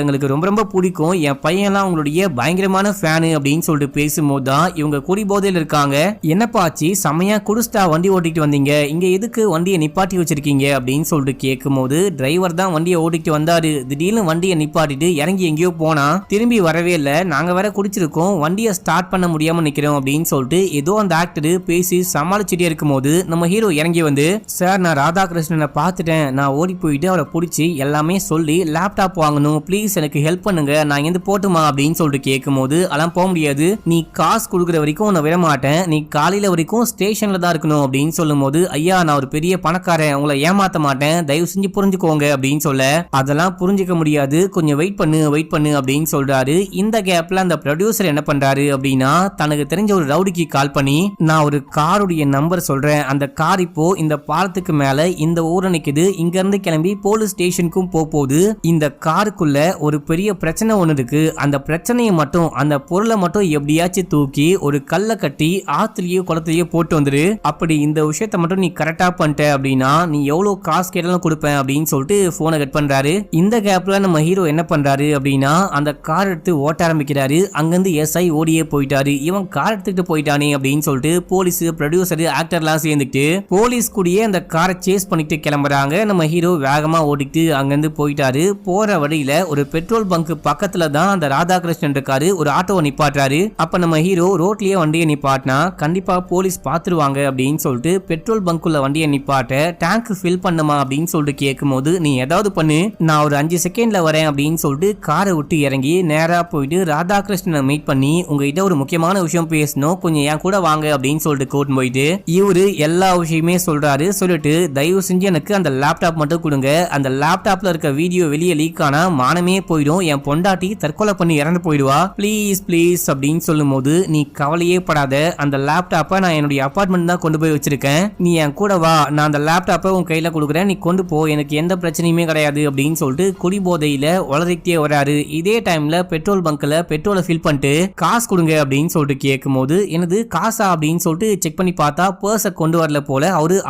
எங்களுக்கு ரொம்ப ரொம்ப பிடிக்கும், என் பையன்லாம் உங்களுடைய பயங்கரமான ஃபேனு அப்படின்னு சொல்லிட்டு பேசும்போது தான் இவங்க குடி போதையில் இருக்காங்க. என்னப்பாச்சு செமையா குடிஸ்டா வண்டி ஓட்டிட்டு வந்தீங்க, இங்க எதுக்கு வண்டியை நிப்பாட்டி வச்சிருக்கீங்க அப்படின்னு சொல்லிட்டு கேட்கும் போது டிரைவர் தான் வண்டியை ஓட்டிட்டு வந்தாரு, திடீர்னு வண்டியை நிப்பாட்டிட்டு இறங்கி எங்கேயோ போனா திரும்பி வரவே இல்லை, நாங்க வேற குடிச்சிருக்கோம், வண்டியை ஸ்டார்ட் பண்ண முடியாம நிக்கிறோம் அப்படின்னு சொல்லிட்டு ஏதோ அந்த ஆக்டர் பேசி சமாளிச்சுட்டே இருக்கும் போது நம்ம ஹீரோ இறங்கி வந்து, சார் நான் ராதாகிருஷ்ணனை பார்த்துட்டேன், நான் ஓடி போயிட்டு அவரை பிடிச்சி எல்லாமே சொல்லி லேப்டாப் வாங்கணும், ப்ளீஸ் எனக்கு ஹெல்ப் பண்ணுங்க, நான் இங்க போட்டுமா அப்படின்னு சொல்லிட்டு கேட்கும் போது அதெல்லாம் போக முடியாது, நீ காசு கொடுக்குற வரைக்கும் உன்னை விட மாட்டேன், நீ காலையில வரைக்கும் ஸ்டேஷன்ல தான் இருக்கணும் அப்படின்னு சொல்லும் போது, ஐயா நான் ஒரு பெரிய பணக்காரன், உங்களை ஏமாத்த மாட்டேன், தயவு செஞ்சு புரிஞ்சுக்கோங்க அப்படின்னு சொல்ல, அதெல்லாம் புரிஞ்சுக்க முடியாது, கொஞ்சம் வெயிட் பண்ணு அப்படின்னு சொல்றாரு. இந்த கேப்ல அந்த ப்ரொடியூசர் என்ன பண்றாரு அப்படின்னா தனக்கு தெரிஞ்ச ஒரு ரவுடிக்கு கால் பண்ணி, நான் ஒரு காருடைய நம்பர் சொல்றேன், அந்த கார் இப்போ இந்த பாலத்துக்கு மேல இந்த ஊரை நிக்குது, இங்க இருந்து கிளம்பி போலீஸ் ஸ்டேஷனுக்கும் போகுது, இந்த காருக்குள்ள ஒரு பெரிய பிரச்சனை ஒண்ணு இருக்கு, அந்த பிரச்சனையை மட்டும் அந்த பொருளை மட்டும் எப்படியாச்சும் தூக்கி ஒரு கல்லை கட்டி ஆத்துலயோ குளத்திலயோ போட்டு வந்துரு, அப்படி இந்த விஷயத்த மட்டும் நீ கரெக்டா பண்ணிட்ட அப்படின்னா நீ எவ்வளவு காசு கேட்டாலும் கொடுப்பேன் அப்படின்னு சொல்லிட்டு போனை கட் பண்றாரு. இந்த கேப்ல நம்ம ஹீரோ என்ன பண்றாரு அப்படின்னா அந்த கார் எடுத்து ஓட்ட ஆரம்பிக்கிறாரு. அங்கிருந்து எஸ்ஐ ஓடியே போயிட்டாரு. இவன் கார் எடுத்துட்டு போயிட்டானே அப்படின்னு சொல்லிட்டு போலீஸ், ப்ரொடியூசர், ஆக்டர்லாம் சேர்ந்துட்டு போலீஸ் கூடயே அந்த காரை சேஸ் பண்ணிட்டு கிளம்புறாங்க. நம்ம ஹீரோ வேகமா ஓடிட்டு அங்கிருந்து போயிட்டாரு. போற வழியில ஒரு பெட்ரோல் பங்க் பக்கத்துல தான் அந்த ராதாகிருஷ்ணன் இருக்காரு. ஒரு ஆட்டோவை நிப்பாட்டுறாரு. அப்ப நம்ம ஹீரோ ரோட்லயே வண்டியை நிப்பாட்டினா கண்டிப்பா போலீஸ் பாத்துருவாங்க அப்படின்னு சொல்லிட்டு பெட்ரோல் பங்குள்ள வண்டியை நிப்பாட்ட டேங்க் ஃபில் பண்ணுமா அப்படின்னு சொல்லிட்டு கேட்கும் போது, நீ ஏதாவது பண்ணு, நான் ஒரு 5 செகண்ட்ல வரேன் அப்படின்னு சொல்லிட்டு காரை விட்டு இறங்கி நேரா போயிட்டு ராதாகிருஷ்ணனை மீட் பண்ணி, உங்ககிட்ட ஒரு முக்கியமான விஷயம் பேசணும், கொஞ்சம் என் கூட வாங்க அப்படின்னு சொல்லிட்டு கூட்டிட்டு போயிட்டு இவரு எல்லா விஷயமே சொல்றாரு. சொல்லிட்டு தயவு செஞ்சு எனக்கு அந்த லேப்டாப் மட்டும் கொடுங்க, அந்த லேப்டாப்ல இருக்க வீடியோ வெளியே லீக் ஆனா மானமே போயிடும், என் பொண்டாட்டி தற்கொலை பண்ணி இறந்து போயிடுவா, ப்ளீஸ் அப்படின்னு சொல்லும் போது, நீ கவலையே படாத, அந்த லேப்டாப்பை நான் என்னுடைய அபார்ட்மெண்ட் தான் கொண்டு போய் வச்சிருக்கேன், நீ என் கூட வா, நான் அந்த லேப்டாப்பை உன் கையில கொடுக்குறேன், நீ கொண்டு போ, எனக்கு எந்த பிரச்சனையுமே கிடையாது அப்படின்னு சொல்லிட்டு குடி போதையில உளறிட்டே வராரு. இதே டைம்ல பெட்ரோல் பங்க்ல பெட்ரோலை ஃபில் பண்ணிட்டு காசு கொடுங்க அப்படின்னு சொல்லிட்டு கேட்கும் போது, எனது காசா அப்படின்னு சொல்லிட்டு செக் பண்ணி பார்த்தா பர்ஸை கொண்டு வரல போல,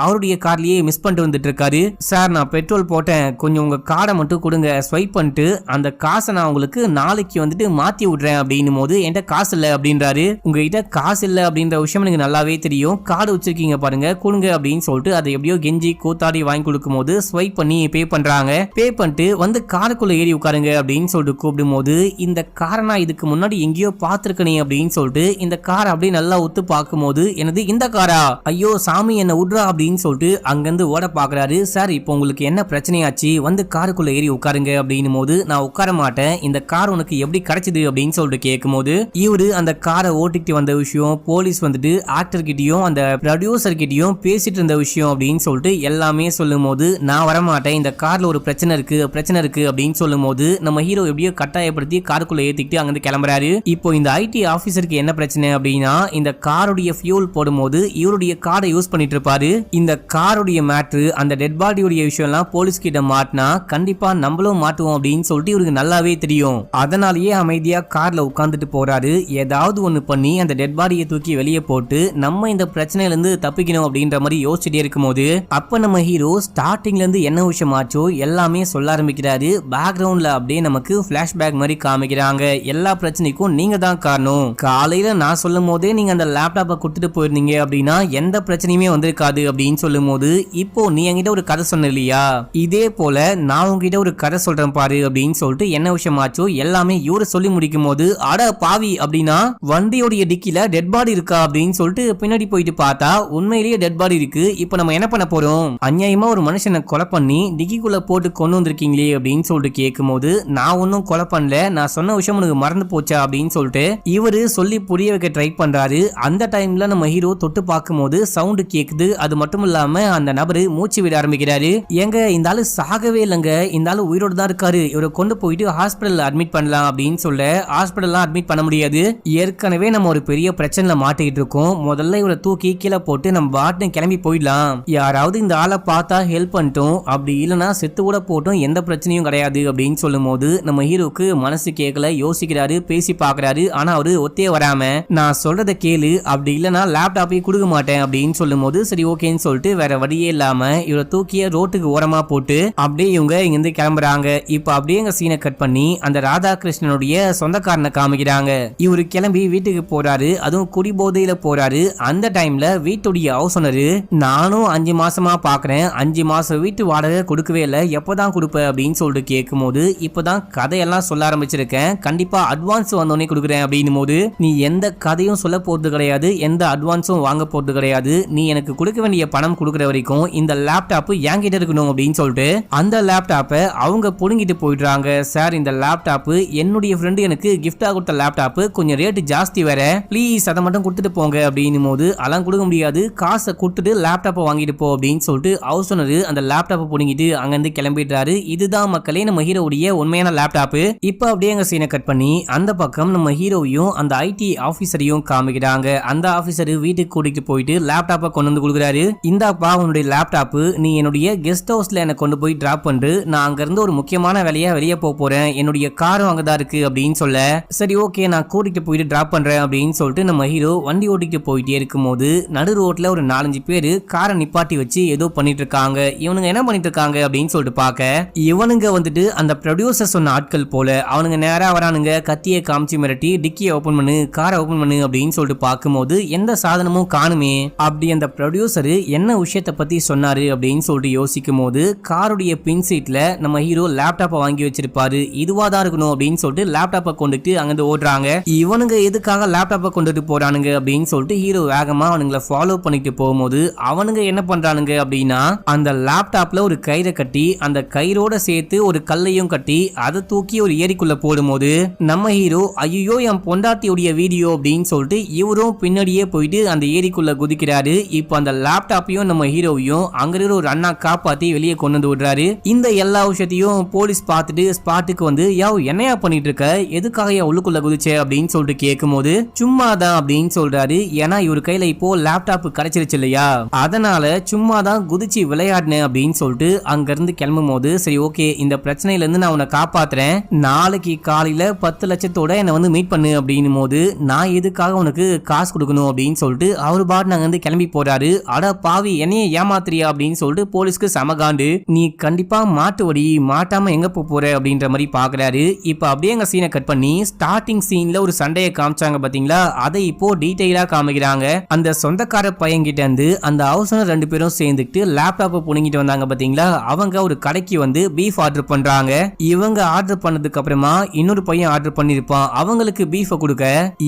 அவருடைய கார்லயே மிஸ் பண்ணிட்டு வந்துட்டு இருக்காரு. சார் நான் பெட்ரோல் போட்டேன் கொடுக்குறேன், கொஞ்சம் உங்க கார்டை மட்டும் கொடுங்க, ஸ்வைப் பண்ணிட்டு அந்த காசை நான் உங்களுக்கு நாளைக்கு வந்துட்டு மாத்தி விடுறேன் அப்படின்னும் போது என்கிட்ட காசு இல்ல அப்படின்றாரு. உங்ககிட்ட காசு இல்ல அப்படின்ற விஷயம் எனக்கு நல்லாவே தெரியும், கார்டு வச்சிருக்கீங்க பாருங்க கொடுங்க அப்படின்னு சொல்லிட்டு அதை எப்படியோ கெஞ்சி கூத்தாடி வாங்கி கொடுக்கும் போது ஸ்வைப் பண்ணி பே பண்றாங்க. பே பண்ணிட்டு வந்து காருக்குள்ள ஏறி உட்காருங்க அப்படின்னு சொல்லிட்டு கூப்பிடும் போது இந்த காரை நான் இதுக்கு முன்னாடி எங்கேயோ பாத்துருக்கனே அப்படின்னு சொல்லிட்டு இந்த காரை அப்படியே நல்லா ஒத்து பார்க்கும் போது எனது இந்த காரா, ஐயோ சாமி என்ன விட்றா அப்படின்னு சொல்லிட்டு அங்கிருந்து ஓட பாக்குறாரு. சார் இப்போ உங்களுக்கு என்ன பிரச்சனையாச்சு, வந்து காருக்குள்ள ஏறி உட்காருங்க அப்படின்னும் போது நான் உட்கார மாட்டேன், இந்த கார் உனக்கு எப்படி கிடைச்சது அப்படின்னு சொல்லிட்டு கேட்கும் போது இவரு அந்த காரை ஓட்டிட்டு வந்த விஷயம், போலீஸ் வந்துட்டு ஆக்டர் கிட்டயும் அந்த ப்ரொடியூசர் கிட்டயும் பேசிட்டு இருந்த விஷயம் அப்படின்னு சொல்லிட்டு எல்லாமே சொல்லும் போது நான் வரமாட்டேன், இந்த கார்ல ஒரு பிரச்சனை இருக்கு அப்படின்னு சொல்லும் போது நம்ம ஹீரோ எப்படியோ கட்டாயப்படுத்தி காருக்குள்ள ஏத்திக்கிட்டு அங்கிருந்து கிளம்புறாரு. இப்போ இந்த ஐடி ஆபீசருக்கு என்ன பிரச்சனை அப்படின்னா இந்த காருடைய ஃபியூல் போடும்போது இவருடைய காரை யூஸ் பண்ணிட்டு இருப்பாரு. இந்த காருடைய மேட்ரு அந்த டெட் பாடியுடைய விஷயம் எல்லாம் போலீஸ் கிட்ட மாட்டினா கண்டிப்பா நம்மளும் மாட்டுவோம் அப்படின்னு சொல்லிட்டு இவருக்கு நல்லாவே தெரியும். அதனாலேயே அமைதியா கார்ல உட்கார்ந்துட்டு போறாரு. ஏதாவது ஒண்ணு பண்ணி அந்த டெட் பாடியை தூக்கி வெளியே போட்டு நம்ம இந்த பிரச்சனையில இருந்து தப்பிக்கணும் அப்படின்ற மாதிரி யோசிச்சுட்டே இருக்கும் போது அப்ப நம்ம ஹீரோ ஸ்டார்டிங்ல இருந்து என்ன விஷயம் ஆச்சோ எல்லாமே சொல்ல ஆரம்பிக்கிறாரு. பேக்ரவுண்ட்ல அப்படியே நமக்கு பிளாஷ்பேக் மாதிரி காமிக்கிறாங்க. எல்லா பிரச்சனைக்கும் நீங்க தான் காரணம், காலையில நான் சொல்லும் போதே நீங்க அந்த லேப்டாப்பை கொடுத்துட்டு போயிருந்தீங்க அப்படின்னா எந்த பிரச்சனையுமே வந்திருக்காது அப்படின்னு சொல்லும் போது இப்போ நீ என்கிட்ட ஒரு கதை சொன்ன இல்லையா, இதே போல நான் உங்ககிட்ட ஒரு கதை சொல்றேன் பாரு அப்படின்னு சொல்லிட்டு என்ன விஷயம் ஆச்சோ எல்லாமே இவரு சொல்லி முடிக்கும் போது அட பாவி அப்படின்னா வண்டியோடைய டிக்கில டெட் பாடி இருக்கா அப்படின்னு சொல்லிட்டு பின்னாடி போயிட்டு பார்த்தா உண்மையிலேயே டெட் பாடி இருக்கு. இப்போ நம்ம என்ன பண்ண போறோம், அநியாயமா ஒரு மனுஷனை கொலை பண்ணி டிக்கிக்குள்ள போட்டு கொண்டு வந்திருக்கீங்களே அப்படின்னு சொல்லிட்டு கேட்கும் போது நான் ஒன்னும் கொலை பண்ணல, நான் சொன்ன விஷயம் உனக்கு மறந்து போச்சா அப்படின்னு சொல்லிட்டு இவரு சொல்லி புரிய வைக்க ட்ரை பண்றாரு. அந்த டைம்ல நம்ம ஹீரோ தொட்டு பார்க்கும் போது சவுண்ட் கேக்குது. அது மட்டும் இல்லாம அந்த நபரு மூச்சு விட ஆரம்பிக்கிறாரு. ஏங்க இந்த ஆளு சாகவே இல்லைங்க, இந்த ஆளு உயிரோடு தான் இருக்காரு, இவரை கொண்டு போயிட்டு ஹாஸ்பிட்டல் அட்மிட் பண்ணலாம் அப்படின்னு சொல்ல ஹாஸ்பிட்டல்லாம் அட்மிட் பண்ண முடியாது, ஏற்கனவே நம்ம ஒரு பெரிய பிரச்சனைல மாட்டிக்கிட்டு இருக்கோம், முதல்ல இவரை தூக்கி கீழே போட்டு நம்ம பாட்டு கிளம்பி போயிடலாம், யாராவது இந்த ஆளை பார்த்தா ஹெல்ப் பண்ணிட்டோம், அப்படி இல்லைன்னா செத்து கூட போட்டோம், எந்த பிரச்சனையும் கிடையாது அப்படின்னு சொல்லும் போது நம்ம ஹீரோக்கு மனசு கேட்கல, யோசிக்கிறாரு, பேசி பாக்குறாரு. ஆனா அவரு ஒத்தே வராம நான் சொல்றத கேளு, அப்படி இல்லைன்னா லேப்டாப்பை கொடுக்க மாட்டேன் அப்படின்னு சொல்லும் போது சரி ஓகேன்னு சொல்லிட்டு வேற வழியே இல்லாம இவரை தூக்கிய ரோட்டுக்கு ஓரமா போட்டு அப்படியே இவங்க இங்கிருந்து கிளம்புறாங்க. இப்ப அப்படியே எங்க சீனை கட் பண்ணி அந்த ராதாகிருஷ்ணனுடைய சொந்தக்காரனை காமிக்கிறாங்க. இவரு கிளம்பி வீட்டுக்கு போறாரு, அதுவும் குடி போதையில போறாரு. அந்த டைம்ல வீட்டுடைய ஹவுஸ் ஓனரு நானும் 5 மாசமா பாக்குறேன், 5 மாசம் வீட்டு வாடகை கொடுக்கவே இல்லை, எப்பதான் கொடுப்ப அப்படின்னு சொல்லிட்டு கேட்கும் போது இப்பதான் கதையெல்லாம் சொல்ல ஆரம்பிச்சிருக்கேன், கண்டிப்பா அட்வான்ஸ் வந்தோடனே கொடுக்குறேன் அப்படின்னும் போது நீ எந்த கதையும் சொல்ல போறது கிடையாது, எந்த அட்வான்ஸும் வாங்க போறது கிடையாது, நீ எனக்கு கொடுக்க வேண்டிய பணம் கொடுக்குற வரைக்கும் இந்த லேப்டாப் என்கிட்ட இருக்கணும் அப்படின்னு சொல்லிட்டு அந்த லேப்டாப்பை அவங்க புடுங்கிட்டு போயிடுறாங்க. சார் இந்த லேப்டாப் என்னுடைய ஃப்ரெண்டு எனக்கு கிஃப்டா கொடுத்த லேப்டாப், கொஞ்சம் ரேட்டு ஜாஸ்தி வேற, ப்ளீஸ் அதை மட்டும் கொடுத்துட்டு போங்க அப்படின்னும் போது அதெல்லாம் கொடுக்க முடியாது, காசை கொடுத்துட்டு லேப்டாப்பை வாங்கிட்டு போ அப்படின்னு சொல்லிட்டு ஹவுஸ் ஓனர் அந்த லேப்டாப்பை புடுங்கிட்டு அங்கிருந்து கிளம்பிடுறாரு. இதுதான் மக்களே நம்ம ஹீரோவுடைய உண்மையான லேப்டாப். இப்ப அப்படியே எங்க சீனை கட் பண்ணி அந்த பக்கம் நம்ம ஹீரோவையும் அந்த ஐடி ஆபீசரையும் காமிக்கிறாங்க. அந்த ஆபீசர் வீட்டுக்கு கூட்டிட்டு போயிட்டு லேப்டாப்பை கொண்டு வந்து கொடுக்குறாரு. இந்தாப்பா உன்னுடைய லேப்டாப், நீ என்னுடைய கெஸ்ட் ஹவுஸ்ல என்ன கொண்டு போய் டிராப் பண்ணு, நான் அங்க இருந்து ஒரு முக்கியமான வேலையா வெளியே போறேன், என்னுடைய காரும் அங்கதான் இருக்கு அப்படின்னு சொல்ல சரி ஓகே நான் கூட்டிட்டு போயிட்டு டிராப் பண்றேன் அப்படின்னு சொல்லிட்டு நம்ம ஹீரோ வண்டி ஓட்டிட்டு போயிட்டே இருக்கும் போது நடு ரோட்ல ஒரு 4-5 பேரு காரை நிப்பாட்டி வச்சு ஏதோ பண்ணிட்டு இருக்காங்க. இவனுங்க என்ன பண்ணிட்டு இருக்காங்க அப்படின்னு சொல்லிட்டு பார்க்க இவனுங்க வந்துட்டு அந்த ப்ரொடியூசர் சொன்ன ஆட்கள் போல அவனுங்க நேரா வரானுங்க, கத்தியை காமிச்சு மிரட்டி டிக்கியை ஓபன் பண்ணு, காரை ஓபன் பண்ணு அப்படின்னு சொல்லிட்டு பார்க்கும்போது எந்த சாதனமும் காணுமே. அப்படி அந்த ப்ரொடியூசர் என்ன விஷயத்தை பத்தி சொன்னாரு அப்படின்னு சொல்லிட்டு யோசிக்கும் போது காருடைய பின் சீட்ல நம்ம ஹீரோ லேப்டாப்பை வாங்கி வச்சிருப்பாரு. இதுவா தான் இருக்கணும் அப்படின்னு சொல்லிட்டு லேப்டாப்பை கொண்டுட்டு அங்கிருந்து ஓடுறாங்க. இவனுங்க எதுக்காக லேப்டாப்பை கொண்டுட்டு போறானுங்க அப்படின்னு சொல்லிட்டு ஹீரோ வேகமா அவனுங்களை ஃபாலோ பண்ணிட்டு போகும்போது அவனுங்க என்ன பண்றானுங்க அப்படின்னா அந்த லேப்டாப்ல ஒரு கயிறை கட்டி அந்த கயிறோட சேர்த்து ஒரு கல்லையும் கட்டி அதை தூக்கி ஒரு ஏரிக்குள்ள போடும்போது நம்ம ஹீரோ ஐயோ என் பொண்டாட்டியுடைய வீடியோ அப்படின்னு சொல்லிட்டு இவரும் பின்னாடியே போயிட்டு அந்த ஏரிக்குள்ள குதிக்கிறாரு. இப்போ அந்த லேப்டாப்பையும் நம்ம ஹீரோவையும் அங்க இருக்கிற ஒரு அண்ணா காப்பாத்தி வெளியே கொண்டு வந்து விடுறாரு. இந்த எல்லா விஷயத்தையும் போலீஸ் பார்த்துட்டு ஸ்பாட்டுக்கு வந்து என்னையா பண்ணிட்டு இருக்க, எதுக்காக உள்ளுக்குள்ள குதிச்சே அப்படின்னு சொல்லிட்டு கேட்கும் போது சும்மாதான் அப்படின்னு சொல்றாரு. ஏன்னா இவர் கையில இப்போ லேப்டாப் கிடைச்சிருச்சு இல்லையா, அதனால சும்மாதான் குதிச்சு விளையாடினேன் அப்படின்னு சொல்லிட்டு அங்க இருந்து கிளம்பும் போது சரி ஓகே இந்த பிரச்சனையில இருந்து நான் உன்னை காப்பாத்துறேன், நாளைக்கு காலையில 10 லட்சத்தோட என்ன வந்து மீட் பண்ணு அப்படின்னும் போது நான் எதுக்காக உனக்கு காசு கொடுக்கணும் அப்படின்னு சொல்லிட்டு அவரு பாட்டு நாங்க வந்து கிளம்பி போறாரு. அட பாவி என்னைய ஏமாத்திரியா அப்படின்னு சொல்லிட்டு போலீஸ்க்கு சமகாண்டு, நீ கண்டிப்பா மாட்டுவடி, மாட்டாம எங்க போற அப்படின்ற மாதிரி பாக்குறாரு. இப்ப அப்படியே எங்க சீனை கட் பண்ணி ஸ்டார்டிங் சீன்ல ஒரு சண்டையை காமிச்சாங்க பாத்தீங்களா, அதை இப்போ டீடைலா காமிக்கிறாங்க. அந்த சொந்தக்கார பையன்கிட்ட இருந்து அந்த ஹவுஸ்னர் 2 பேரும் சேர்ந்துட்டு லேப்டாப்பை புடுங்கிட்டு வந்தாங்க பாத்தீங்களா, அவங்க ஒரு கடைக்கு வந்து பீஃப் ஆர்டர் பண்றாங்க. இவங்க ஆர்டர் பண்ணதுக்கு அப்புறமா இன்னொரு பையன் ஆர்டர் பண்ணிருப்பான், அவங்களுக்கு பீஃபை கொடுக்க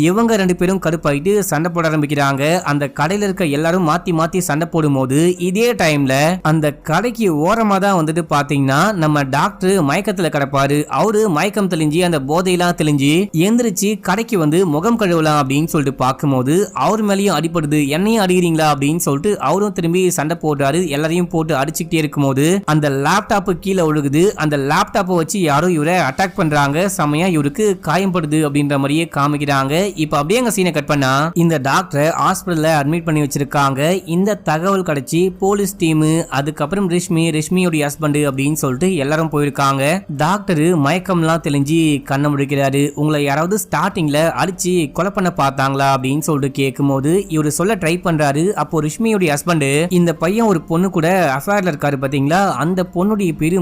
இவங்க 2 பேரும் கடுப்பாயிட்டு சண்டை போட ஆரம்பிக்கிறாங்க. அந்த கடையில இருக்க எல்லாரும் மாத்தி மாத்தி சண்டை போடும் போது இதே டைம்ல அந்த கடைக்கு ஓரமா தான் வந்துட்டு பாத்தீங்கன்னா நம்ம டாக்டர் மயக்கத்துல கிடப்பாரு. அவரு மயக்கம் தெளிஞ்சு அந்த போதையெல்லாம் தெளிஞ்சு எந்திரிச்சு கடைக்கு வந்து முகம் கழுவலாம் அப்படின்னு சொல்லிட்டு பார்க்கும்போது அவர் மேலேயும் அடிப்படுது. என்னையும் அடிக்கிறீங்களா அப்படின்னு சொல்லிட்டு அவரும் திரும்பி சண்டை போடுறாரு. எல்லாரையும் போட்டு அடிச்சுக்கிட்டே இருக்கும்போது அந்த லேப்டாப் கீழே ஒழுகுது. அந்த லேப்டாப்பை வச்சு யாரோ இவரை அட்டாக் பண்றாங்க. சமயா இவருக்கு காயப்படுது அப்படின்ற மாதிரியே காமிக்கிறாங்க. இப்ப அப்படியே எங்க சீனை கட் பண்ணா இந்த டாக்டரை ஹாஸ்பிடல்ல அட்மிட் பண்ணி வச்சிருக்காங்க. இந்த தகவல் கிடைச்சி போலீஸ் டீம், அதுக்கப்புறம் ரிஷ்மியோட ஹஸ்பண்ட் அப்படின்னு சொல்லிட்டு எல்லாரும் போயிருக்காங்க. டாக்டர் மயக்கம்லாம் தெளிஞ்சு கண்ணை முடிக்கிறாரு. உங்களை யாராவது ஸ்டார்டிங்ல அடிச்சு கொலை பண்ண பார்த்தாங்களா அப்படின்னு சொல்லிட்டு கேட்கும்போது இவரு சொல்ல ட்ரை பண்றாரு. அப்போ ரிஷ்மியோட ஹஸ்பண்ட், இந்த பையன் ஒரு பொண்ணு கூட அஃபேர்ல இருக்காரு பாத்தீங்களா, அந்த பொண்ணுடைய பேரு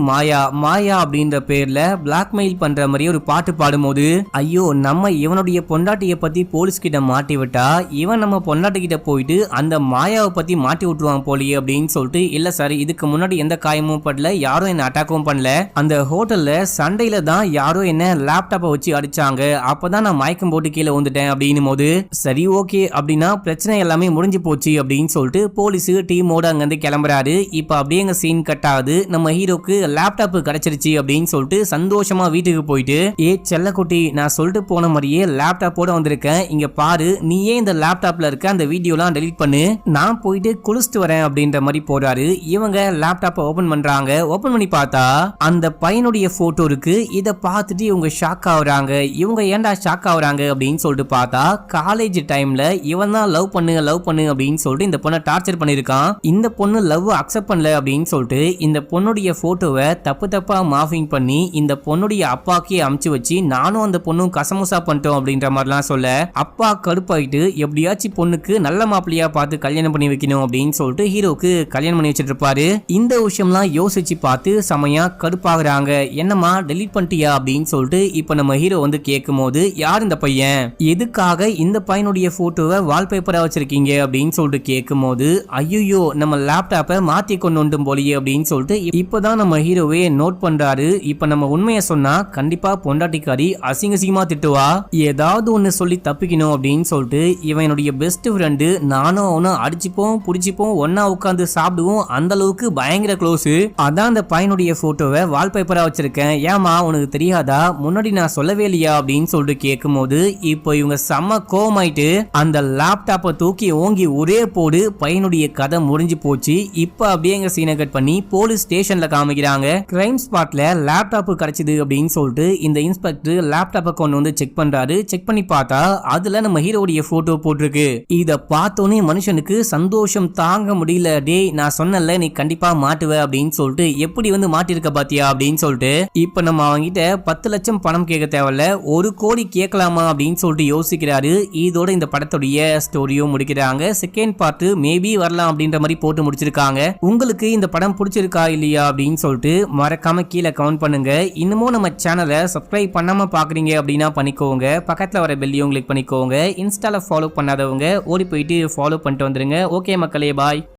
மாயா அப்படின்ற பேர்ல பிளாக்மெயில் பண்ற மாதிரி ஒரு பாட்டு பாடும்போது, ஐயோ நம்ம இவனுடைய பொண்டாட்டிய பத்தி போலீஸ் கிட்ட மாட்டி விட்டா இவன் நம்ம பொண்டாட்டி கிட்ட போயிட்டு அந்த மாயாவை பத்தி மாட்டி விட்டுருவான் போலியே அப்படின்னு சொல்லிட்டு, இல்ல சார் இதுக்கு முன்னாடி எந்த காயமும் படல, யாரும் என்ன அட்டாக்கும் பண்ணல, அந்த ஹோட்டல்ல சண்டையில தான் யாரோ என்ன லேப்டாப்பை வச்சு அடிச்சாங்க, அப்பதான் நான் மயக்கம் போட்டு கீழே வந்துட்டேன் அப்படின்னும் போது, சரி ஓகே அப்படின்னா பிரச்சனை எல்லாமே முடிஞ்சு போச்சு அப்படின்னு சொல்லிட்டு போலீஸ் டீமோட அங்கிருந்து கிளம்புறாரு. இப்ப அப்படியே எங்க சீன் கட் ஆகுது. நம்ம ஹீரோக்கு லேப்டாப் கிடைச்சிருச்சு அப்படின்னு சொல்லிட்டு சந்தோஷமா வீட்டுக்கு போயிட்டு, ஏ செல்லக்குட்டி நான் சொல்லிட்டு போன மாதிரியே லேப்டாப்போட வந்திருக்கேன், இங்க பாரு, நீயே இந்த லேப்டாப்ல இருக்க அந்த வீடியோலாம் டெலீட் பண்ணு, நான் போயிட்டு குளிச்சுட்டு வரேன் அப்படின்ற மாதிரி போறாரு. இவங்க லேப்டாப்பை ஓபன் பண்றாங்க. ஓபன் பண்ணி பார்த்தா அந்த பையனுடைய போட்டோ இருக்கு. இத பார்த்துட்டு இவங்க ஷாக் ஆகுறாங்க. இவங்க ஏன்டா ஷாக் ஆகுறாங்க அப்படின்னு சொல்லிட்டு பார்த்தா காலேஜ் டைம்ல இவன் தான் லவ் பண்ணு அப்படின்னு சொல்லிட்டு இந்த பொண்ணை டார்ச்சர் பண்ணிருக்கான். இந்த பொண்ணு லவ் அக்செப்ட் பண்ணல அப்படின்னு சொல்லிட்டு இந்த பொண்ணுடைய போட்டோவை தப்பா மார்பிங் பண்ணி இந்த பொண்ணுடைய அப்பாக்கே அமுச்சு வச்சு நானும் அந்த பொண்ணும் கசமுசா பண்ணிட்டோம் அப்படின்ற மாதிரிலாம் சொல்ல, அப்பா கடுப்பாயிட்டு எப்படியாச்சும் பொண்ணுக்கு நல்ல மாப்பிள்ளையா பார்த்து கல்யாணம் பண்ணி வைக்கணும் அப்படின்னு சொல்லிட்டு ஹீரோக்கு கல்யாணம் பண்ணி வச்சிட்டு இருப்பாரு. இந்த விஷயம்லாம் யோசிச்சு பார்த்து செமையா கடுப்பாகிறாங்க. என்னமா டெலீட் பண்ணிட்டியா அப்படின்னு சொல்லிட்டு இப்ப நம்ம ஹீரோ வந்து கேட்கும் போது, யார் இந்த பையன், எதுக்காக இந்த பையனுடைய போட்டோவை வால்பேப்பரா வச்சிருக்கீங்க அப்படின்னு சொல்லிட்டு கேட்கும் போது, ஐயோ நம்ம லேப்டாப்பை மாத்தி கொண்டு வந்தும் போலியே அப்படின்னு சொல்லிட்டு இப்பதான் நம்ம ஹீரோவே நோட் பண்றாரு. இப்ப நம்ம உண்மையை சொன்னா கண்டிப்பா பொண்டாட்டிக்காரி அசிங்கசிங்கமா திட்டுவா, ஏதாவது ஒண்ணு சொல்லி தப்பிக்கணும் அப்படின்னு சொல்லிட்டு இவனுடைய பெஸ்ட் ஃப்ரெண்டு நானும் அவனும் அடிச்சுப்போம் புடிச்சுப்போம் ஒன்னா உட்காந்து சாப்பிடுவோம், அந்த அளவுக்கு பயங்கர க்ளோஸ். அதான் அந்த பையனுடைய போட்டோவை வால்பேப்பரா வச்சிருக்கேன், ஏமா உனக்கு தெரியாதா, முன்னாடி நான் சொல்லவே இல்லையா அப்படின்னு சொல்லிட்டு கேட்கும் போது இப்போ இவங்க செம்ம கோமாயிட்டு அந்த லேப்டாப்பை தூக்கி ஓங்கி ஒரே போடு, பையனுடைய கதை முடிஞ்சு போச்சு. இப்ப அப்படியே எங்க சீனை கட் பண்ணி போலீஸ் ஸ்டேஷன்ல காமிக்கிறாங்க. கிரைம் ஸ்பாட்ல லேப்டாப் கிடைச்சது அப்படின்னு சொல்லிட்டு இந்த இன்ஸ்பெக்டர் லேப்டாப்பை கொண்டு வந்து செக் பண்றாரு. செக் பண்ணி பார்த்தா அதுல நம்ம ஹீரோடைய போட்டோ போட்டிருக்கு. இத பார்த்தோன்னே மனுஷனுக்கு சந்தோஷம் தாங்க முடியல. டேய் நான் சொன்னல நீ கண்டிப்பா மாட்டுவ அப்படின்னு சொல்லிட்டு, எப்படி வந்து மாட்டிருக்க பாத்தியா அப்படின்னு சொல்லிட்டு இப்ப நம்ம அவங்கிட்ட 10 லட்சம் பணம் கேட்க தேவையில்ல, 1 கோடி கேட்கலாமா அப்படின்னு சொல்லிட்டு யோசிக்கிறாரு. இதோட இந்த படத்துடைய ஸ்டோரியும் முடிக்கிறாங்க. செகண்ட் பார்ட் மேபி வரலாம் அப்படின்ற மாதிரி போட்டு முடிச்சிருக்காங்க. உங்களுக்கு இந்த படம் பிடிச்சிருக்கா இல்லையா அப்படின்னு சொல்லிட்டு மறக்காம கீழே கமெண்ட் பண்ணுங்க. இன்னமும் நம்ம சேனலை சப்ஸ்கிரைப் பண்ணாம பாக்குறீங்க அப்படின்னா பண்ணிக்கோங்க. பக்கத்துல வர பெல்லையும் கிளிக் பண்ணிக்கோங்க. இன்ஸ்டால ஃபாலோ பண்ணாதவங்க ஓடி போயிட்டு ஃபாலோ பண்ணிட்டு வந்துருங்க. ஓகே மக்களே, பாய்.